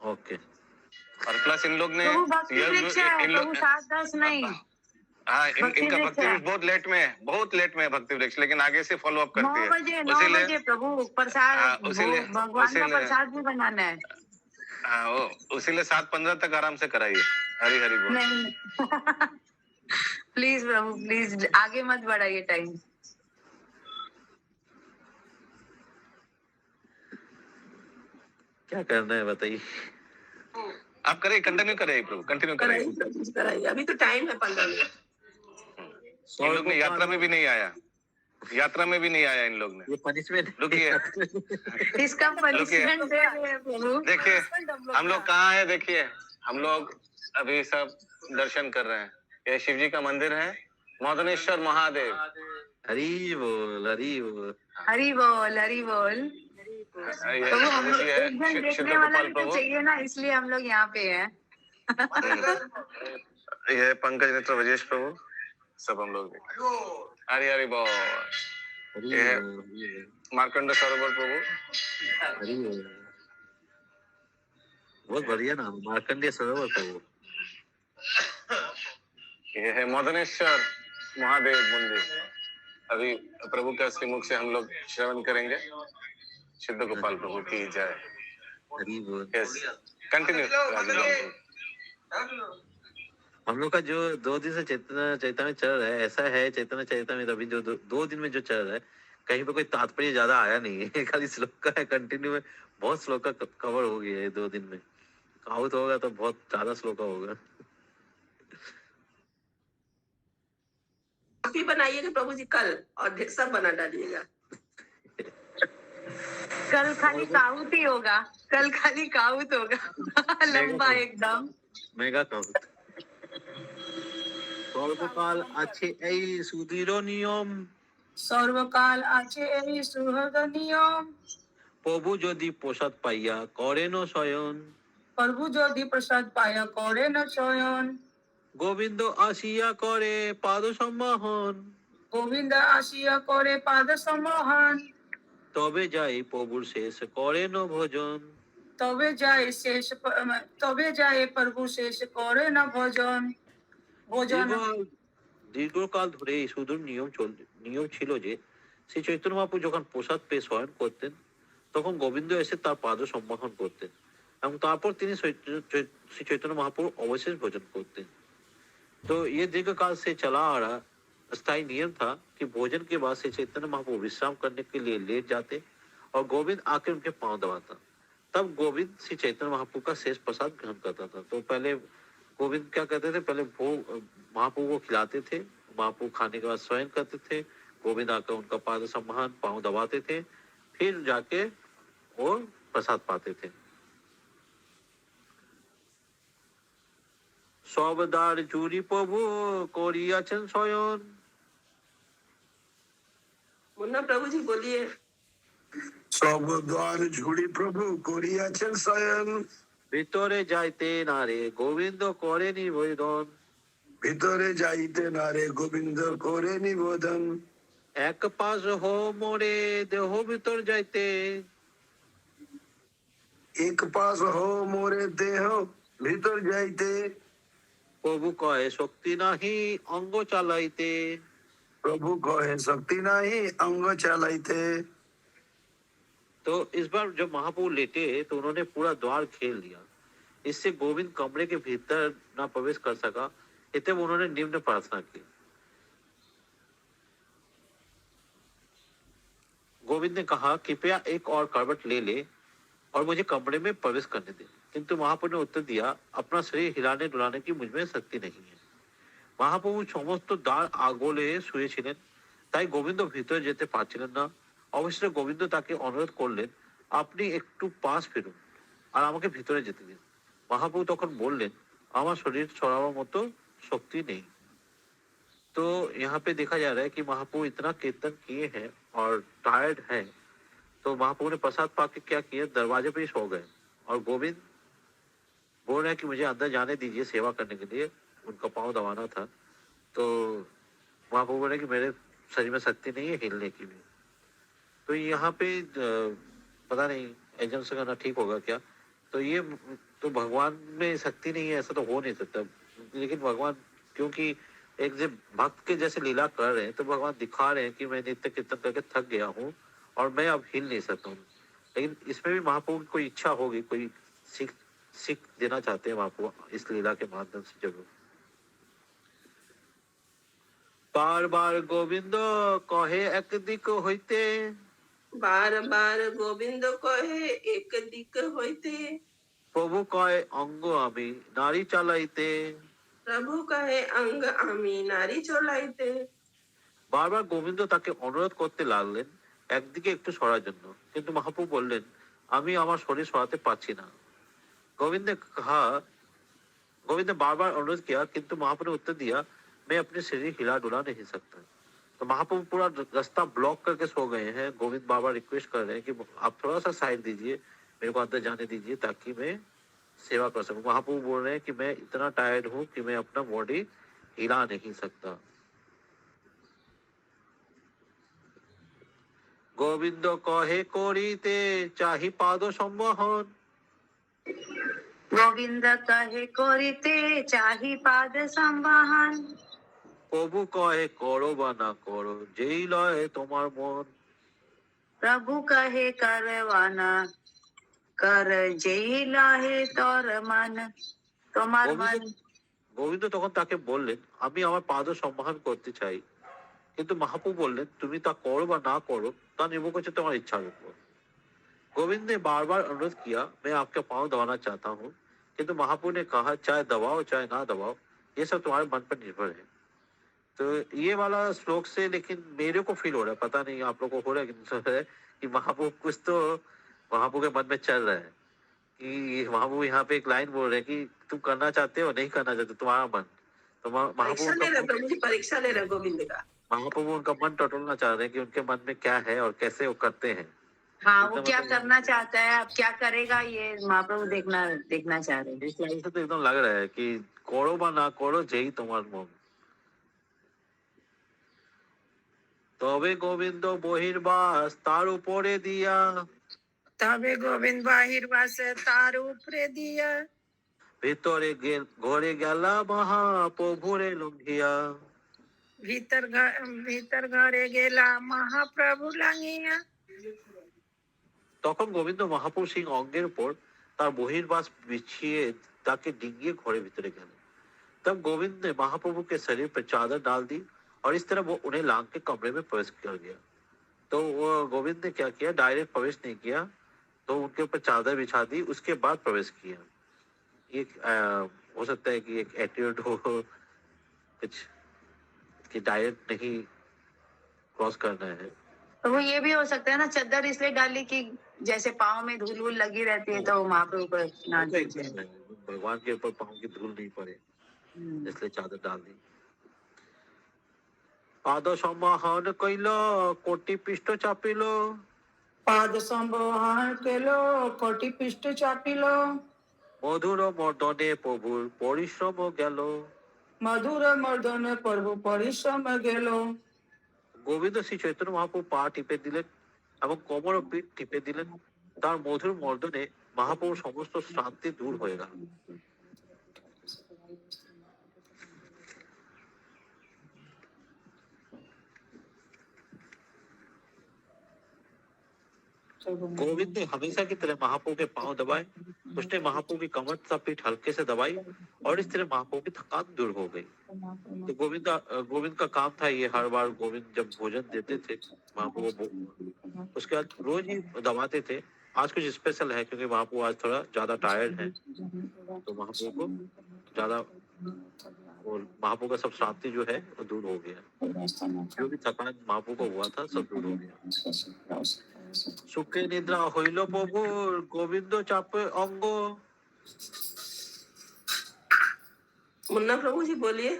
ओके। और प्लस इन लोग ने प्रभु भक्ति वृक्ष है, प्रभु 7-10 नहीं। हाँ भक्ति इनका वृक्ष भक्ति है। वृक्ष बहुत लेट में है, बहुत लेट में है भक्ति वृक्ष, लेकिन आगे से फॉलो अप 9 करती है। बजे उसीलिए प्रभु प्रसाद, हाँ, उसीलिए- भगवान का उसीलिए- प्रसाद भी बनाना है। हाँ वो उसीलिए 7:15 तक आराम से कराइए। हरी हरी बोल। नहीं प्लीज प्रभु प्लीज आगे मत बढ़ाइए टाइम। क्या करना है बताइए। आप करिए, कंटिन्यू कराइए प्रभु, कंटिन्यू कराइए। कराइए प्रभु जी, कराइए। अभी तो टाइम है 15 मिनट। इन लोग ने यात्रा में भी नहीं आया, यात्रा में भी नहीं आया इन लोग ने। ये पनिशमेंट रुकिए इसका पनिशमेंट दे रहे हैं प्रभु। देखिए हम लोग कहाँ है, देखिए हम लोग अभी सब दर्शन कर रहे हैं। ये शिव जी का मंदिर है, मदनेश्वर महादेव। हरी बोल हरी बोल। हरी बोल हरी बोल। ये प्रभु हम लोग जी है एक जन शुद्ध देखने वाला गोपाल भी तो प्रभु। चाहिए ना, इसलिए हम लोग यहाँ पे हैं। ये पंकज नेत्र वजेश प्रभु, सब हम लोग हरी हरी बोल। हरी ये है बोल, हरी बोल, मार्कंड सरोवर प्रभु। हरी बोल। बहुत बढ़िया नाम, मार्कंडेय सरोवर प्रभु। ये है मदनेश्वर महादेव मंदिर। अभी प्रभु का श्रीमुख से हम लोग श्रवण करेंगे। शुद्ध गोपाल प्रभु की जय। हरी बोल। Yes continue. हम लोग का जो 2 दिन से चैतन्य चल रहा है, ऐसा है चैतन्य चैतन्य अभी जो 2 दिन में जो चल रहा है, कहीं पे कोई तात्पर्य ज्यादा आया नहीं है। खाली श्लोक का है, कंटिन्यू में बहुत श्लोक का कवर हो गया है 2 दिन में। काउट होगा तो बहुत ज्यादा श्लोक होगा। आप ही बनाइएगा प्रभु जी कल, और ढेर सब बना डालिएगा। कल खाली काउट ही होगा, कल खाली काउट होगा लंबा एकदम। Mega cout. সর্বকাল আছে এই সুদৃঢ় নিয়ম, সর্বকাল আছে এই সুহৃদ নিয়ম, প্রভু যদি প্রসাদ পাইয়া করেন শয়ন, প্রভু যদি প্রসাদ পায়া করেন শয়ন, গোবিন্দ আসিয়া করে পাদ সম্মাহন, গোবিন্দ আসিয়া করে পাদ সম্মোহন, তবে যাই প্রভুর শেষ করেন ভোজন। তবে যায় প্রভু শেষ করে না ভজন। ভোজন দীর্ঘকাল ধরে এই সুদূর নিয়ম ছিল যে শ্রী চৈতন্য মহাপ্রভু যখন প্রসাদ পেয়ে শয়ন করতেন, তখন গোবিন্দ এসে তার পাদ সম্মাহন করতেন এবং তারপর তিনি श्री चैतन्य महाप्रभु अवशेष भोजन करते। तो ये दीर्घ काल से चला आ रहा स्थायी नियम था कि भोजन के बाद श्री चैतन्य महाप्रभु विश्राम करने के लिए लेट जाते और गोविंद आकर उनके पांव दबाता। तब गोविंद श्री चैतन्य महाप्रभु का शेष प्रसाद ग्रहण करता था। तो पहले गोविंद क्या करते थे, पहले भोग महाप्रभु को खिलाते थे, महाप्रभु खाने के बाद स्वयं करते थे, गोविंद आकर उनका पाद सम्मान पांव दबाते थे, फिर जाके वो प्रसाद पाते थे। সবদার চুরি প্রভু করিয়াছেন শয়ন। मुन्ना प्रभु जी बोलिए। সব দ্বার ঝুড়ি প্রভু করিয়াছেন শয়ন। ভিতরে যাইতে না রে গোবিন্দ করে নিবেদন। ভিতরে যাইতে না রে গোবিন্দ করে নিবেদন। এক পাশ হো মোরে দেহ ভিতর যাইতে। এক পাশ হো মোরে দেহ ভিতর যাইতে। প্রভু কয় শক্তি নাহি অঙ্গ চালাইতে। प्रभु कहे शक्ति नहीं अंग चलाइते। तो इस बार जब महाप्रभु लेटे तो उन्होंने पूरा द्वार खेल दिया, इससे गोविंद कमरे के भीतर ना प्रवेश कर सका। इतने उन्होंने निम्न प्रार्थना की। गोविंद ने कहा कृपया एक और करवट ले ले और मुझे कमरे में प्रवेश करने दे, किंतु महाप्रभु ने उत्तर दिया अपना शरीर हिलाने डुलाने की मुझमें शक्ति नहीं है। মহাপ্রভু সমস্ত দ্বার আগলে শুয়েছিলেন, তাই গোবিন্দ ভিতরে যেতে পারছিলেন না। অবশেষে গোবিন্দ তাকে অনুরোধ করলেন আপনি একটু পাশ ফিরুন আর আমাকে ভিতরে যেতে দিন। মহাপ্রভু তখন বললেন আমার শরীর ছড়াবার মতো শক্তি নেই। तो यहाँ पे देखा जा रहा है कि महाप्रभु इतना कीर्तन किए हैं और टायर्ड हैं, तो महाप्रभु ने प्रसाद पाके क्या किया, दरवाजे पे ही सो गए और गोविंद बोल रहे हैं कि मुझे अंदर जाने दीजिए सेवा करने के लिए, उनका पाँव दबाना था। तो महाप्रभु बोले कि मेरे शरीर में शक्ति नहीं है हिलने की भी। तो यहाँ पे पता नहीं एग्जाम से करना ठीक होगा क्या। तो ये तो भगवान में शक्ति नहीं है ऐसा तो हो नहीं सकता, लेकिन भगवान क्योंकि एक जब भक्त के जैसे लीला कर रहे हैं तो भगवान दिखा रहे हैं कि मैं नित्य कीर्तन करके थक गया हूँ और मैं अब हिल नहीं सकता हूँ। लेकिन इसमें भी महाप्रभु की कोई इच्छा होगी, कोई सीख देना चाहते हैं महाप्रभु इस लीला के माध्यम से जरूर। बार बार गोविंद कहे एक दिक होते। बार बार गोविंद कहे एक दिक होते। प्रभु कहे अंग आमी नारी चालाइते। प्रभु कहे अंग आमी नारी चलाइते। বারবার গোবিন্দ তাকে অনুরোধ করতে লাগলেন একদিকে একটু সরার জন্য, কিন্তু মহাপ্রভু বললেন আমি আমার শরীর সরাতে পারছি না। गोविंद ने कहा, गोविंद ने बार बार अनुरोध किया किंतु महाप्रभु ने उत्तर दिया मैं अपने शरीर हिला डुला नहीं सकता। तो महाप्रभु पूरा रास्ता ब्लॉक करके सो गए हैं। गोविंद बार बार रिक्वेस्ट कर रहे हैं कि आप थोड़ा सा साइड दीजिए, मेरे को अंदर जाने दीजिए ताकि मैं सेवा कर सकूं। महाप्रभु बोल रहे हैं कि मैं इतना टायर्ड हूं कि मैं अपना बॉडी हिला नहीं सकता। गोविंद कहे करिते चाहि पाद सम्मोहन। गोविंद कहे करिते चाहि पाद संवाहन। प्रभु कहे करो बा ना करो जेई लय तुम्हार मन। प्रभु कहे करवाना कर जेई लाहे तोर मन তোমার মন। গোবিন্দ তখন তাকে বললেন আমি আমার পাদ সম্মান করতে চাই, কিন্তু মহাপ্রভু বললেন তুমি তা করো বা না করো তা নির্ভর করছে তোমার इच्छार ऊपर। गोविंद ने बार बार अनुरोध किया मैं आपके पाँव दबाना चाहता हूँ, किंतु महाप्रभु ने कहा चाहे दबाओ चाहे ना दबाओ ये सब तुम्हारे मन पर निर्भर है। तो ये वाला श्लोक से लेकिन मेरे को फील हो रहा है, पता नहीं आप लोग को हो रहा है कि नहीं हो रहा है, कि महाप्रभु कुछ तो महाप्रभु के मन में चल रहा है कि महाप्रभु यहाँ पे एक लाइन बोल रहे हैं कि तुम करना चाहते हो नहीं करना चाहते तुम्हारा मन। तो परीक्षा ले रहे प्रभु जी, परीक्षा ले रहे गोविंद का। महाप्रभु उनका मन टटोलना चाह रहे हैं कि उनके मन में क्या है और कैसे वो करते हैं। हाँ वो क्या करना चाहता है, अब क्या करेगा ये महाप्रभु देखना चाह रहे हैं। इस लाइन से तो एकदम लग रहा है कि करो बा ना करो जेई तुम्हार मन। तबे गोविंद बहिर्बास तार उपरे दिया। तबे गोविंद बाहिर्बास तार उपरे दिया। ভিতরে ঘরে গেলা মহাপ্রভুরে লঙ্ঘিয়া। भीतर घरे गेला महाप्रभु लांगिया। তখন গোবিন্দ মহাপ্রভু সিং অঙ্গের উপর তার বহির্বাস বিছিয়ে তাকে ডিঙ্গিয়ে ঘরের ভিতরে গেলেন। तब गोविंद ने महाप्रभु के शरीर पर चादर डाल दी और इस तरह वो उन्हें लांग के कमरे में प्रवेश कर गया। तो वो गोविंद ने क्या किया, डायरेक्ट प्रवेश नहीं किया, तो उनके ऊपर चादर बिछा दी, उसके बाद प्रवेश किया। ये हो सकता है कि एक एटीट्यूड हो, कुछ कि डायरेक्ट नहीं क्रॉस करना है। तो वो ये भी हो सकता है ना, चादर इसलिए डाली कि जैसे पाँव में धूल वूल लगी रहती है तो महाप्रभु को ना वो तो एक दीजिए। चीज है, भगवान के ऊपर पाँव की धूल नहीं पड़े हम्म। इसलिए चादर डाल दी। पाद सम्माहन कैल कोटि पृष्ठ चापिल पाद संबोहन केलो कोटि पृष्ठ चापिलो मधुर मर्दने प्रभुर परिश्रम गেল। मधुर मर्दन प्रभु परिश्रम गेलो। গোবিন্দ শ্রী চৈতন্য মহাপ্রভু পা টিপে দিলেন এবং কোমর ও পিঠ টিপে দিলেন। তার মধুর মর্দনে মহাপ্রভুর সমস্ত শ্রান্তি দূর হয়ে গেল। गोविंद ने हमेशा की तरह महाप्रभु के पांव दबाए। उसने महाप्रभु की कमर तथा पीठ हल्के से दबाई और इस तरह महाप्रभु की थकान दूर हो गई। तो गोविंद का काम था ये, हर बार गोविंद जब भोजन देते थे महाप्रभु को, उसके बाद रोज ही दबाते थे। आज कुछ स्पेशल है क्योंकि महाप्रभु आज थोड़ा ज्यादा टायर्ड है, तो महाप्रभु को ज्यादा और महाप्रभु का सब श्रांति जो है वो दूर हो गया। जो भी थकान महाप्रभु को हुआ था सब दूर हो गया। सुखे निद्रा হইল প্রভুর গোবিন্দ চাপে অঙ্গ। मुन्ना प्रभु जी बोलिए।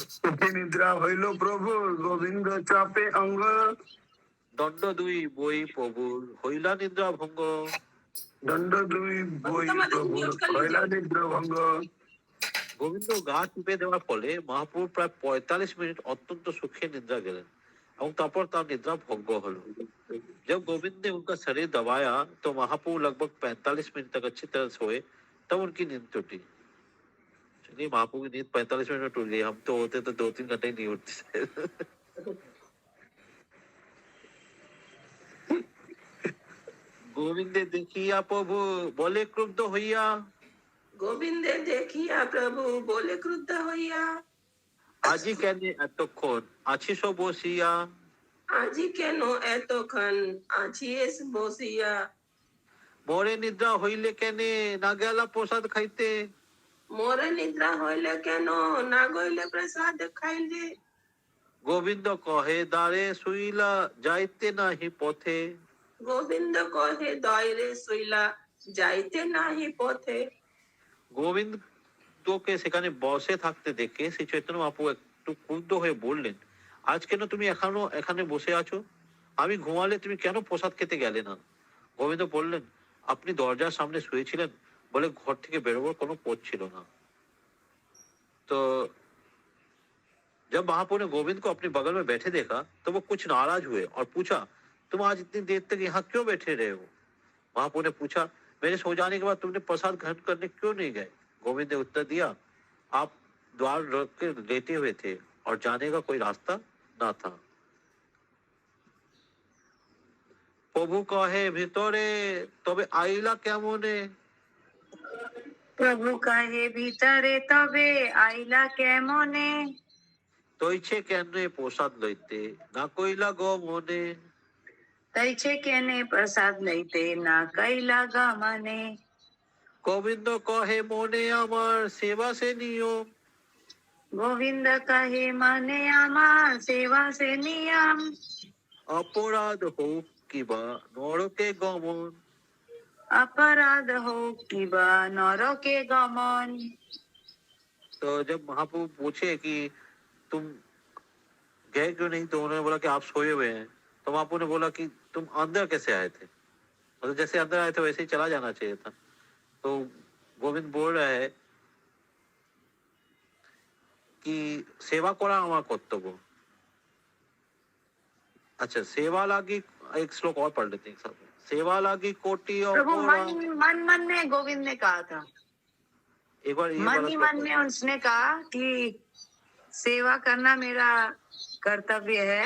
सुखी निद्रा হইল প্রভু গোবিন্দ চাপে অঙ্গ। দণ্ড দুই বই প্রভুর হইলা নিদ্রা ভঙ্গ। দণ্ড দুই বই প্রভু হইলা নিদ্রা ভঙ্গ। গোবিন্দ গা টিপে দেওয়ার ফলে মহাপ্রভু প্রায় 45 মিনিট অত্যন্ত সুখে নিদ্রা গেলেন এবং তারপর তার নিদ্রা ভঙ্গ হলো। जब गोविंद ने उनका शरीर दबाया तो महाप्रभु लगभग 45 मिनट तक अच्छी तरह सोए, तब उनकी नींद टूटी। चलिए महाप्रभु की नींद 45 मिनट में टूट गई, हम तो होते तो 2-3 घंटे ही नहीं उठते। गोविंदे देखिया प्रभु बोले क्रुद्ध হইয়া। गोविंदे देखिया प्रभु बोले क्रुद्ध হইয়া। আজি কেন এতক্ষণ আছিস বসিয়া। আজি কেন এতক্ষণ আছিস বসিয়া। মোরে নিদ্রা হইলে কেনে না গেলা প্রসাদ খাইতে। মোরে নিদ্রা হইলে কেন না গইলে প্রসাদ খাইলে। গোবিন্দ কহে দ্বারে শুইলা যাইতে নাহি পথে। গোবিন্দ কহে দয়রে শুইলা যাইতে নাহি পথে। গোবিন্দকে সেখানে বসে থাকতে দেখে শ্রী চৈতন্য মহাপ্রভু একটু ক্রুদ্ধ হয়ে বললেন, আজ কেন তুমি এখনো এখানে বসে আছো? আমি ঘুমালে তুমি কেন প্রসাদ খেতে গেলে না? গোবিন্দ বললেন, আপনি দরজার সামনে শুয়েছিলেন বলে ঘর থেকে বেরোবার কোনো পথ ছিল না। तो जब महाप्रभु ने गोविंद को अपने बगल में बैठे देखा तो वो कुछ नाराज हुए और पूछा, तुम आज इतनी देर तक यहाँ क्यों बैठे रहे हो? महाप्रभु ने पूछा, मेरे सो जाने के बाद तुमने प्रसाद ग्रहण करने क्यों नहीं गए? गोविंद ने उत्तर दिया, आप द्वार रोक के लेटे हुए थे और जाने का कोई रास्ता ना था। प्रभु कहे ভিতরে তবে আইলা কেমনে। प्रभु कहे भीतरे तबे आइला केमने। তৈছে কেনে প্রসাদ লইতে না কইলা গমনে। तैछे केने प्रसाद लैते ना कैला गमने। গোবিন্দ কহে মনে আমার সেবা সে নিয়ম। गोविंद कहे मने आमार सेवा से नियम। অপরাধ হোক কিবা নরকে গমন। अपराध हो कि बा नरके गमन। तो जब महाप्रभु पूछे कि तुम गए क्यों नहीं, तो उन्होंने बोला कि आप सोए हुए हैं। तो महाप्रभु ने बोला कि तुम अंदर कैसे आए थे? मतलब जैसे अंदर आए थे वैसे ही चला जाना चाहिए था। तो गोविंद बोल रहा है कि सेवा করা আমার কর্তব্য। अच्छा, सेवा लागी एक श्लोक और पढ़ लेते हैं एक साथ। सेवा लागी कोटि प्रभु और मन मन में गोविंद ने कहा था, एक बार ये मन वाला ही श्लोक मन में उसने कहा कि सेवा करना मेरा कर्तव्य है,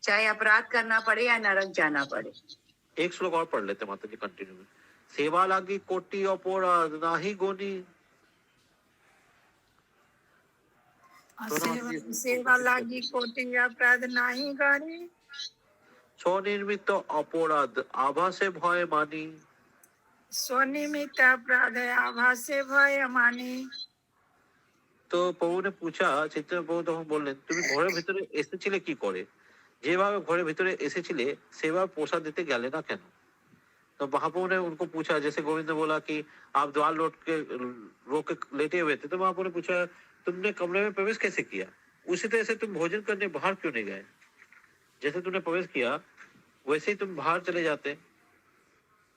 चाहे अपराध करना पड़े या नरक जाना पड़े। एक श्लोक और पढ़ लेते हैं माता जी कंटिन्यू में। सेवा लागी कोटि अपराध नाही गुनी। सेवा लागी कोटि अपराध नाही गणी। স্বনির্মিত অপরাধ আভাসে ভয় মানি। स्वनिमित्त अपराध है, आभासे भय मानी। তো প্রভুনে পুছা চৈতন্য প্রভু তখন বললেন, তুমি ঘরের ভিতরে এসেছিলে কি করে? যেভাবে ঘরের ভিতরে এসেছিলে সেভাবে প্রসাদ দিতে গেলে না কেন? तो महाप्रभु ने उनको पूछा, जैसे गोविंद ने बोला कि आप द्वार रोक के लेटे हुए थे, तो महाप्रभु ने पूछा तुमने कमरे में प्रवेश कैसे किया? उसी तरह से तुम भोजन करने बाहर क्यों नहीं गए? जैसे तुमने प्रवेश किया वैसे ही तुम बाहर चले जाते।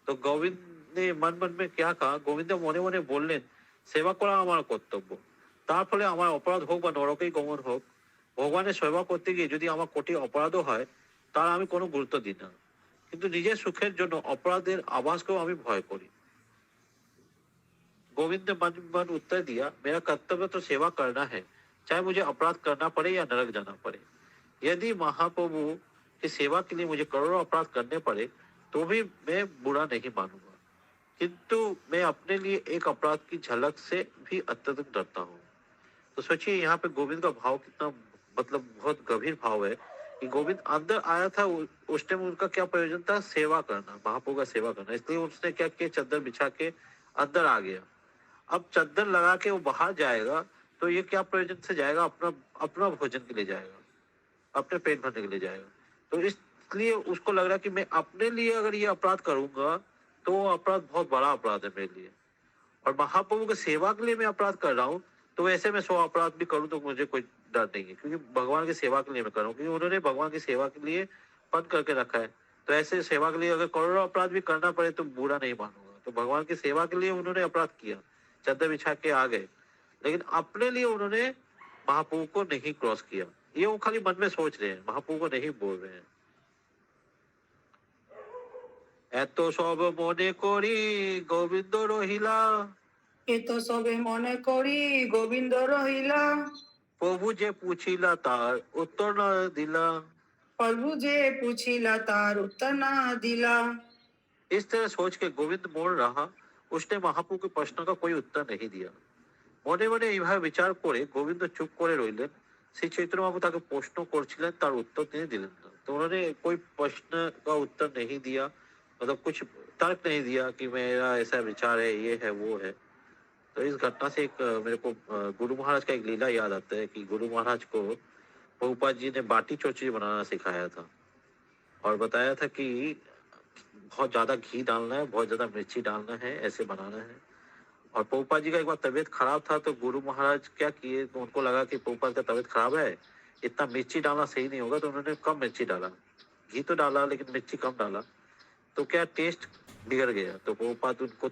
तो गोविंद ने मन मन में क्या कहा, गोविंद मने मने बोललेन, सेवा करा আমার কর্তব্য, তার ফলে আমার অপরাধ হোক বা নরকেই গমন হোক, ভগবানের সেবা করতে গিয়ে যদি আমার কোটি অপরাধও হয় তার আমি কোনো গুরুত্ব দিই না, কিন্তু নিজের সুখের জন্য অপরাধের আভাসকেও আমি ভয় করি। गोविंद ने मन मन उत्तर दिया, मेरा कर्तव्य तो सेवा करना है, चाहे मुझे अपराध करना पड़े या नरक जाना पड़े। यदि महाप्रभु की सेवा के लिए मुझे करोड़ों अपराध करने पड़े तो भी मैं बुरा नहीं मानूंगा, किंतु मैं अपने लिए एक अपराध की झलक से भी अत्यधिक डरता हूँ। तो सोचिए यहाँ पे गोविंद का भाव कितना, मतलब बहुत गंभीर भाव है कि गोविंद अंदर आया था, उस टाइम उनका क्या प्रयोजन था? सेवा करना, महाप्रभु का सेवा करना। इसलिए उसने क्या किया, चादर बिछा के अंदर आ गया। अब चादर लगा के वो बाहर जाएगा तो ये क्या प्रयोजन से जाएगा? अपना अपना भोजन के लिए जाएगा, अपने पेट भरने के लिए जाएगा। तो इसलिए उसको लग रहा है कि मैं अपने लिए अगर ये अपराध करूंगा तो वो अपराध बहुत बड़ा अपराध है मेरे लिए, और महाप्रभु की सेवा के लिए मैं अपराध कर रहा हूँ तो वैसे मैं 100 अपराध भी करूँ तो मुझे कोई डर नहीं है, क्योंकि भगवान की सेवा के लिए मैं कर रहा हूँ, क्योंकि उन्होंने भगवान की सेवा के लिए बंद करके रखा है। तो ऐसे सेवा के लिए अगर करोड़ों अपराध भी करना पड़े तो बुरा नहीं मानूंगा। तो भगवान की सेवा के लिए उन्होंने अपराध किया, चादर बिछा के आ गए, लेकिन अपने लिए उन्होंने महाप्रभु को नहीं क्रॉस किया। ये वो खाली मन में सोच रहे हैं, महाप्रभु को नहीं बोल रहे हैं। এত সব মনে করি গোবিন্দ রহিলা, এ তো সবে মনে করি গোবিন্দ রহিলা, প্রভু যে পুছিলা তার উত্তর না দিলা। प्रभु जे पूछिला तार उत्तर ना दिला। इस तरह सोच के गोविंद मोड़ रहा, उसने महाप्रभु के प्रश्न का कोई उत्तर नहीं दिया। মনে মনে এইভাবে বিচার করে গোবিন্দ চুপ করে রইলেন। শ্রী চৈতন্য বাবু তাকে প্রশ্ন করছিলেন, তার উত্তর তিনি দিলেন না। तो उन्होंने कोई प्रश्न का उत्तर नहीं दिया, मतलब कुछ तर्क नहीं दिया कि मेरा ऐसा विचार है, ये है, वो है। तो इस घटना से एक मेरे को गुरु महाराज का एक लीला याद आता है कि गुरु महाराज को प्रभुपाद जी ने बाटी चोचरी बनाना सिखाया था और बताया था कि बहुत ज्यादा घी डालना है, बहुत ज्यादा मिर्ची डालना है, ऐसे बनाना है। और प्रभुपाद जी का एक बार तबीयत खराब था तो गुरु महाराज क्या किए, तो उनको लगा कि प्रभुपाद का तबीयत खराब है, इतना मिर्ची डालना सही नहीं होगा, तो उन्होंने कम मिर्ची डाला। घी तो डाला लेकिन मिर्ची कम डाला, तो क्या टेस्ट बिगड़ गया। तो प्रभुपाद उनको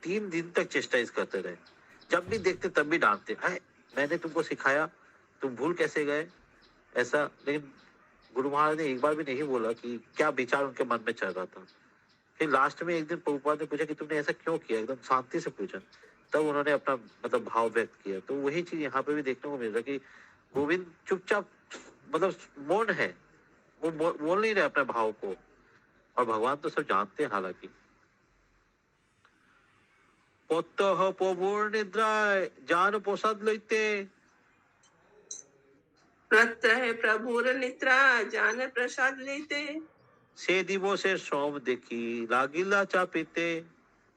3 दिन तक चेस्टाइज करते रहे, जब भी देखते तब भी डांटते, है मैंने तुमको सिखाया, तुम भूल कैसे गए ऐसा। लेकिन गुरु महाराज ने एक बार भी नहीं बोला कि क्या विचार उनके मन में चल रहा था। फिर लास्ट में एक दिन प्रभुपाद ने पूछा कि तुमने ऐसा क्यों किया, एकदम शांति से पूछा, तब उन्होंने अपना मतलब भाव व्यक्त किया। तो वही चीज यहाँ पे भी देखने को मिल रहा है कि गोविंद चुपचाप, मतलब मौन है, वो बोल नहीं रहे अपने भाव को, और भगवान तो सब जानते हैं। हालांकि প্রত্যহ প্রভুর নিদ্রায় जान प्रसाद लইते, प्रत्यह प्रभुर निद्रा जान प्रसाद लेते, সে দিবসের শ্রম দেখি লাগিলা চাপিতে।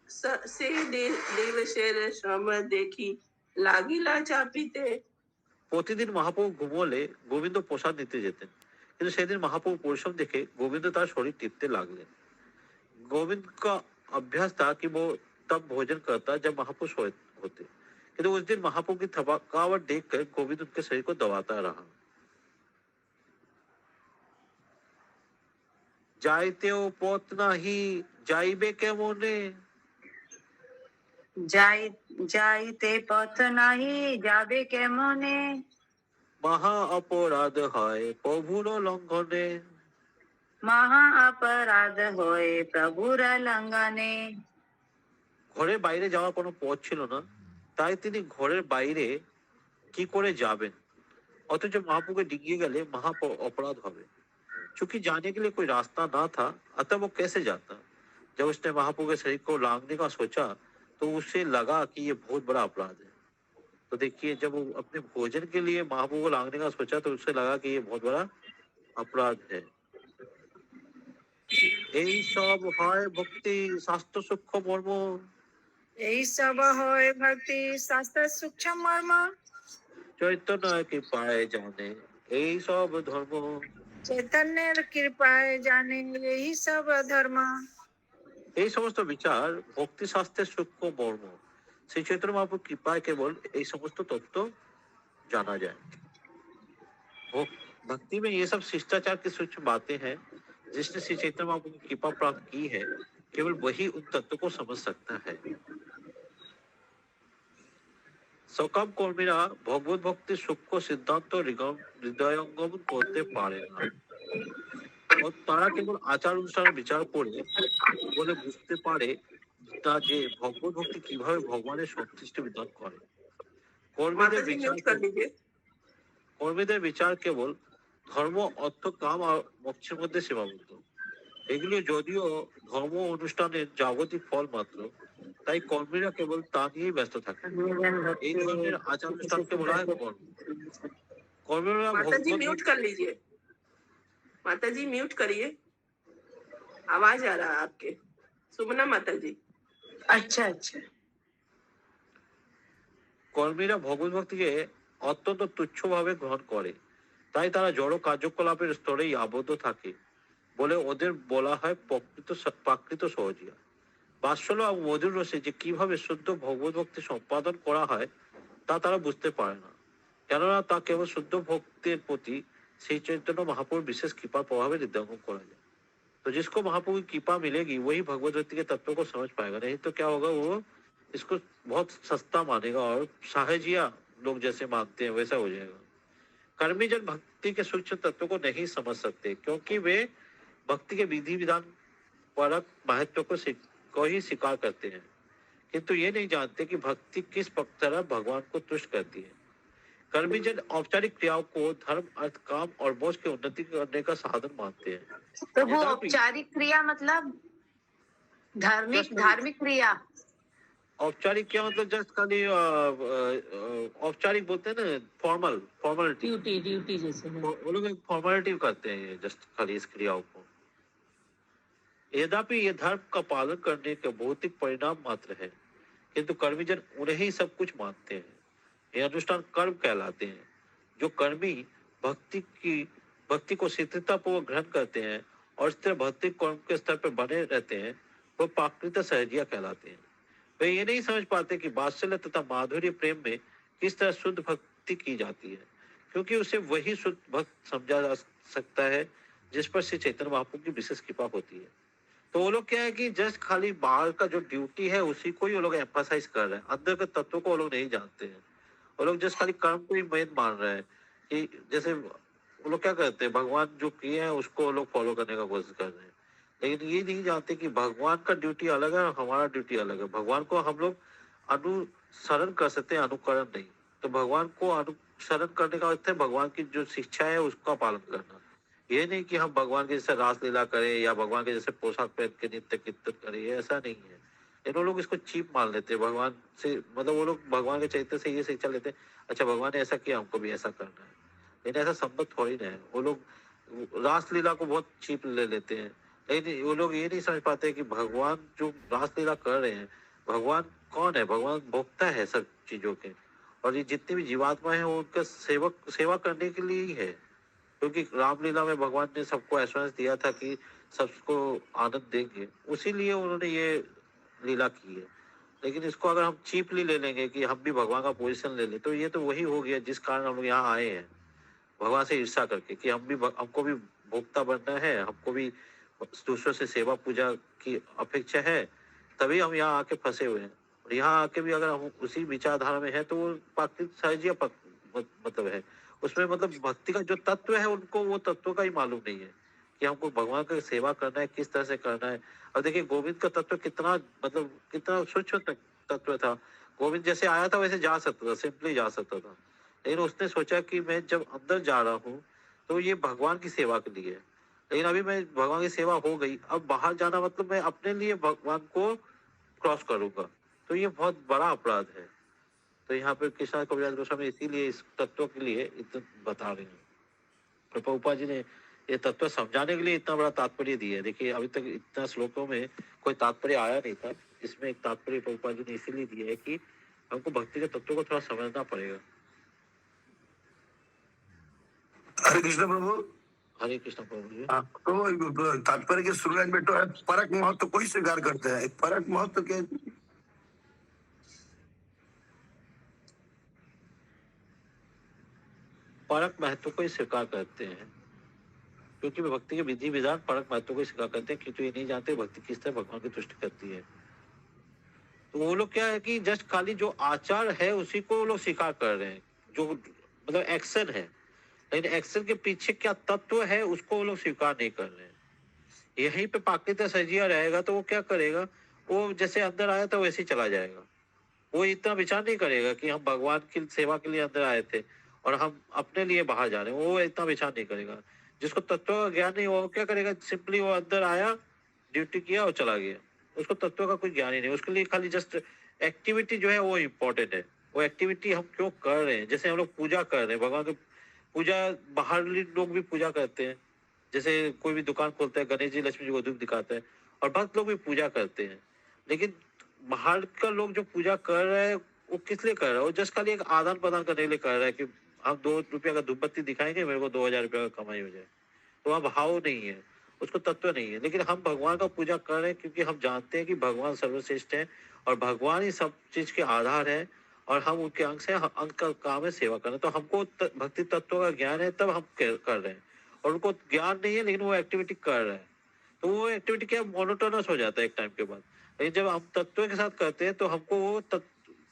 से दिवसेर श्रम देखी लागिला चापिते। প্রতিদিন মহাপ্রভু ঘুমোলে গোবিন্দ প্রসাদ নিতে যেতেন, কিন্তু সেদিন महाप्रभु परिश्रम देखे गोविंद तार शरीर टिपते लागले। गोविंद का अभ्यास था कि वो तब भोजन करता जब महाप्रभु सोए होते, किंतु उस दिन महाप्रभु की थकावट देखकर गोविंद उनके शरीर को दबाता रहा। যাইতেও পথ নাহি যাইবে কেমনে, যাইতে পথ নাহি যাবে কেমনে, মহা অপরাধ হয় প্রভুর লঙ্ঘনে। মহা অপরাধ হয়ে প্রভুর লঙ্ঘনে। ঘরের বাইরে যাওয়ার কোনো পথ ছিল না, তাই তিনি ঘরের বাইরে কি করে যাবেন, অথচ महाप्रभु डिगिए गले महा अपराध হবে। चूंकि जाने के लिए कोई रास्ता ना था, अतः वो कैसे जाता। जब उसने महाप्रभु के शरीर को लांघने का सोचा तो उसे लगा कि ये बहुत बड़ा अपराध है। तो देखिए, जब वो अपने भोजन के लिए महाप्रभु को लांघने का सोचा तो उसे लगा कि ये बहुत बड़ा अपराध है। এই সব হয় ভক্তি শাস্ত্র সূক্ষ্ম মর্ম। এই সব হয় ভক্তি শাস্ত্র সূক্ষ্ম মর্ম। চৈতন্য কৃপায় জানে এই সব ধর্ম। চৈতন্যের কৃপায় জানে এই সব ধর্ম। এই সমস্ত বিচার ভক্তি শাস্ত্রের সূক্ষ্ম মর্ম। শ্রী চৈতন্য মহাপ্রভুর কৃপায় কেবল এই সমস্ত তত্ত্ব जाना जाए। भक्ति में ये सब शिष्टाचार की सूक्ष्म बातें हैं जिसने श्री चैतन्य महाप्रभु की कृपा प्राप्त की है, केवल वही उन तत्वों को समझ सकता है। সকাম কর্মীরা ভগবত ভক্তির সূক্ষ্ম সিদ্ধান্ত হৃদয়ঙ্গম করতে পারে না, ও তারা কেবল আচার অনুষ্ঠানের বিচার করে বলে বুঝতে পারে তা যে ভগবত ভক্তি কিভাবে ভগবানের সন্তুষ্টি বিধান করে। माता কর্মীদের जी বিচার म्यूट कर लीजिए। কর্মীদের বিচার কেবল ধর্ম অর্থ কাম আর মোক্ষের মধ্যে সীমাবদ্ধ। এগুলি যদিও ধর্ম অনুষ্ঠানের জাগতিক ফল মাত্র, তাই কর্মীরা কেবল তা নিয়েই ব্যস্ত থাকে। এই ধরনের আচার অনুষ্ঠানকে বলা হয় কর্ম। কর্মীরা माता जी ভগবত म्यूट कर लीजिए। माता जी म्यूट करिए, आवाज आ रहा है आपके। सुमना माता जी। अच्छा अच्छा। কর্মীরা ভগবত ভক্তিকে অত্যন্ত তুচ্ছভাবে গ্রহণ করে, তাই তারা জড় কার্যকলাপের স্তরেই আবদ্ধ থাকে বলে ওদের বলা হয় প্রাকৃত সহজিয়া। বাৎসল্য এবং মধুর রসে যে কিভাবে শুদ্ধ ভগবত ভক্তি সম্পাদন করা হয় তা তারা বুঝতে পারে না, কেননা তা কেবল শুদ্ধ ভক্তির প্রতি श्री चैतन्य महाप्रभु विशेष कृपा प्रभाव हृदयंगम करा जाए। तो जिसको महाप्रभु की कृपा मिलेगी वही भगवत भक्ति के तत्वों को समझ पाएगा, नहीं तो क्या होगा, वो इसको बहुत सस्ता मानेगा और साहजिया लोग जैसे मानते हैं वैसा हो जाएगा। कर्मी जन भक्ति के सूक्ष्म तत्वों को नहीं समझ सकते क्योंकि वे भक्ति के विधि विधान परक महत्व को ही स्वीकार करते हैं, किंतु ये नहीं जानते कि भक्ति किस तरह भगवान को तुष्ट करती है। कर्मी जन औपचारिक क्रियाओं को धर्म अर्थ काम और मोक्ष की उन्नति करने का साधन मानते हैं। तो वो यद्यपि- औपचारिक क्रिया मतलब धार्मिक क्रिया। औपचारिक क्या मतलब जस्ट खाली औपचारिक बोलते हैं ना, फॉर्मलिटी। ड्यूटी जैसे वो लोग एक फॉर्मेलिटी करते हैं जस्ट खाली इस क्रियाओं को। यद्यपि ये धर्म का पालन करने के भौतिक परिणाम मात्र है, किंतु कर्मीजन उन्हें ही सब कुछ मानते हैं। ये अनुष्ठान कर्म कहलाते हैं। जो कर्मी भक्ति को शीतलता पूर्वक ग्रहण करते हैं और इस तरह भक्ति कर्म के स्तर पर बने रहते हैं, वो प्राकृत सहजिया कहलाते हैं। वे ये नहीं समझ पाते कि वात्सल्य तथा माधुर्य प्रेम में किस तरह शुद्ध भक्ति की जाती है, क्योंकि उसे वही शुद्ध भक्त समझा जा सकता है जिस पर श्री चैतन्य महाप्रभु की विशेष कृपा होती है। तो वो लोग क्या है कि जस्ट खाली बाहर का जो ड्यूटी है उसी को ही वो लोग एम्फसाइज कर रहे हैं, अंदर के तत्वों को वो लोग नहीं जानते हैं। वो लोग जस्ट खाली कर्म को ही मेन मान रहे हैं कि जैसे वो लोग क्या करते हैं, भगवान जो किए हैं उसको वो लोग फॉलो करने का कोशिश कर रहे हैं, लेकिन ये नहीं जानते कि भगवान का ड्यूटी अलग है और हमारा ड्यूटी अलग है। भगवान को हम लोग अनुसरण कर सकते हैं, अनुकरण नहीं। तो भगवान को अनुसरण करने का अर्थ है भगवान की जो शिक्षा है उसका पालन करना। ये नहीं कि हम भगवान के जैसे रासलीला करें या भगवान के जैसे पोशाक पहन के नित्य कीर्तन करें, ऐसा नहीं है। इन लोग इसको चीप मान लेते हैं भगवान से, मतलब वो लोग भगवान के चरित्र से ये शिक्षा लेते हैं, अच्छा भगवान ने ऐसा किया हमको भी ऐसा करना है, लेकिन ऐसा संबंध थोड़ी ना है। वो लोग रासलीला को बहुत चीप ले लेते हैं, लेकिन वो लोग ये नहीं समझ पाते कि भगवान जो रासलीला कर रहे हैं, भगवान कौन है, भगवान भोक्ता है सब चीजों के, और ये जितनी भी जीवात्मा है वो उनका सेवा करने के लिए ही है। क्योंकि रामलीला में भगवान ने सबको एश्योरेंस दिया था कि सबको आनंद देंगे, उसी लिए उन्होंने ये लीला की है। लेकिन इसको अगर हम चीपली ले लेंगे कि हम भी भगवान का पोजीशन ले लें, तो ये तो वही हो गया जिस कारण हम लोग यहाँ आए हैं, भगवान से ईर्षा करके कि हमको भी भोक्ता बनना है, हमको भी दूसरों से सेवा पूजा की अपेक्षा है, तभी हम यहाँ आके फंसे हुए हैं। और यहाँ आके भी अगर हम उसी विचारधारा में है तो वो प्राकृतिक सहजिया मतलब है, उसमें मतलब भक्ति का जो तत्व है उनको वो तत्व का ही मालूम नहीं है कि हमको भगवान का सेवा करना है, किस तरह से करना है। अब देखिए गोविंद का तत्व कितना मतलब कितना सूक्ष्म तत्व था। गोविंद जैसे आया था वैसे जा सकता था, सिंपली जा सकता था, लेकिन उसने सोचा कि मैं जब अंदर जा रहा हूँ तो ये भगवान की सेवा के लिए है। लेकिन अभी मैं भगवान की सेवा हो गई, अब बाहर जाना मतलब मैं अपने लिए भगवान को क्रॉस करूंगा, तो ये बहुत बड़ा अपराध है। तो यहाँ पे कृष्णा कविराज गोस्वामी इसीलिए इस तत्व के लिए इतना बता रहे हैं। प्रभुपाद जी ने ये तत्व समझाने के लिए इतना बड़ा तात्पर्य दिया है। देखिए अभी तक इतना श्लोकों में कोई तात्पर्य आया नहीं था, इसमें एक तात्पर्य प्रभुपाद जी ने इसीलिए दिया है कि हमको भक्ति के तत्व को थोड़ा समझना पड़ेगा। हरे कृष्ण प्रभु। हरे कृष्ण प्रभु जी। तो तात्पर्य के शुरू लाइन में तो है परक महत्व कोई स्वीकार करते हैं, परक महत्व के परक महत्व को ही स्वीकार करते हैं, क्योंकि वे भक्ति के विधि विधान परक महत्व को ही स्वीकार करते हैं, क्योंकि ये नहीं जानते भक्ति किस तरह भगवान की तुष्टि करती है। तो वो लोग क्या है कि जस्ट खाली जो आचार है उसी को वो लोग स्वीकार कर रहे हैं, जो मतलब एक्शन है, लेकिन एक्शन के पीछे क्या तत्व है उसको वो लोग स्वीकार नहीं कर रहे हैं। यहीं पे पाकित सजिया रहेगा तो वो क्या करेगा, वो जैसे अंदर आया था वैसे ही चला जाएगा। वो इतना विचार नहीं करेगा कि हम भगवान की सेवा के लिए अंदर आए थे और हम अपने लिए बाहर जा रहे हैं, वो इतना विचार नहीं करेगा। जिसको तत्व का ज्ञान नहीं, वो क्या करेगा, सिंपली वो अंदर आया, ड्यूटी किया और चला गया। उसको तत्व का कोई ज्ञान ही नहीं, उसके लिए खाली जस्ट एक्टिविटी जो है वो इम्पोर्टेंट है। वो एक्टिविटी हम क्यों कर रहे हैं, जैसे हम लोग पूजा कर रहे हैं, भगवान की पूजा बाहर लोग भी पूजा करते हैं, जैसे कोई भी दुकान खोलता है, गणेश जी लक्ष्मी जी को धूप दिखाते हैं, और भक्त लोग भी पूजा करते हैं। लेकिन बाहर का लोग जो पूजा कर रहा है वो किस लिए कर रहा है, वो जस्ट खाली एक आदान प्रदान करने के लिए कर रहा है कि हम 2 रुपया का धूप बत्ती दिखाएंगे, मेरे को 2000 रुपया का कमाई हो जाए। तो वहाँ भाव नहीं है, उसको तत्व नहीं है। लेकिन हम भगवान का पूजा कर रहे हैं क्योंकि हम जानते हैं कि भगवान सर्वश्रेष्ठ है और भगवान ही सब चीज के आधार है, और हम उनके अंग से, अंग का काम है सेवा करना। तो हमको भक्ति तत्व का ज्ञान है तब हम कर रहे हैं, और उनको ज्ञान नहीं है लेकिन वो एक्टिविटी कर रहे हैं। तो वो एक्टिविटी क्या मोनोटोनस हो जाता है एक टाइम के बाद। लेकिन जब हम तत्व के साथ करते हैं तो हमको वो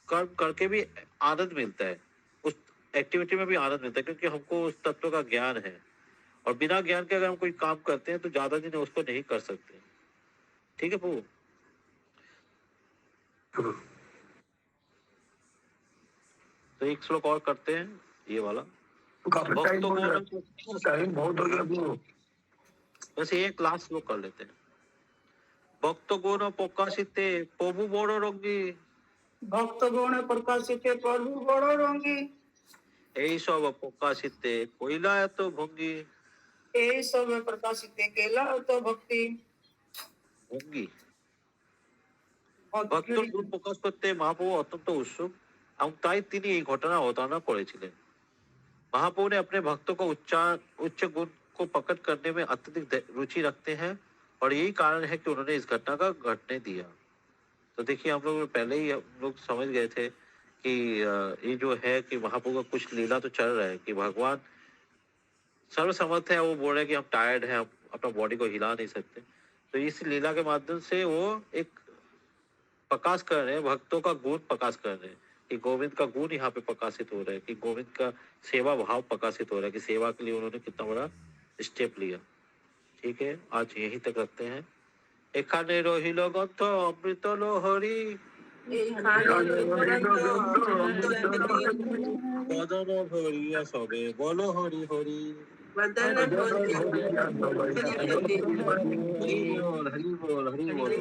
कर्म करके भी आनंद मिलता है, उस एक्टिविटी में भी आनंद मिलता है, क्योंकि हमको उस तत्व का ज्ञान है। और बिना ज्ञान के अगर हम कोई काम करते हैं तो ज्यादा दिन उसको नहीं कर सकते। ठीक है प्रभु। तो एक श्लोक और करते हैं, ये वाला। काफी टाइम हो गया, टाइम बहुत हो गया प्रभु। वैसे एक लास्ट श्लोक कर लेते हैं। भक्त गुण प्रकाशिते प्रभु बड़ रंगी, भक्त गुण प्रकाशिते प्रभु बड़ रंगी, এই সব প্রকাশিতে কইলা এত ভঙ্গি। এই সব প্রকাশিতে কেলা তো ভক্তি ভঙ্গি ভক্তর গুণ প্রকাশ করতে মহাপ্রভু অত্যন্ত উৎসুক, এবং তাই তিনি এই ঘটনা অবতারণা করেছিলেন। महाप्रभु ने अपने भक्तों को उच्च गुण को प्रकट करने में अत्यधिक रुचि रखते हैं, और यही कारण है कि उन्होंने इस घटना का घटने दिया। तो देखिए हम लोग पहले ही हम लोग समझ गए थे कि ये जो है कि महाप्रभु का कुछ लीला तो चल रहा है कि भगवान सर्वसमर्थ है, वो बोल रहे हैं कि हम टायर्ड हैं, हम अपना बॉडी को हिला नहीं सकते। तो इस लीला के माध्यम से वो एक प्रकाश कर रहे हैं, भक्तों का गुण प्रकाश कर रहे हैं, कि गोविंद का गुण यहाँ पे प्रकाशित हो रहा है, कि गोविंद का सेवा भाव प्रकाशित हो रहा है, कि सेवा के लिए उन्होंने कितना बड़ा स्टेप लिया। ठीक है, आज यहीं तक रखते हैं। एखाने रहिल ग्रंथ अमृत लोहरी, बदन भरिया सबे बोलो हरि हरि। बदन भरिया हरि बोल हरि बोल हरि बोल।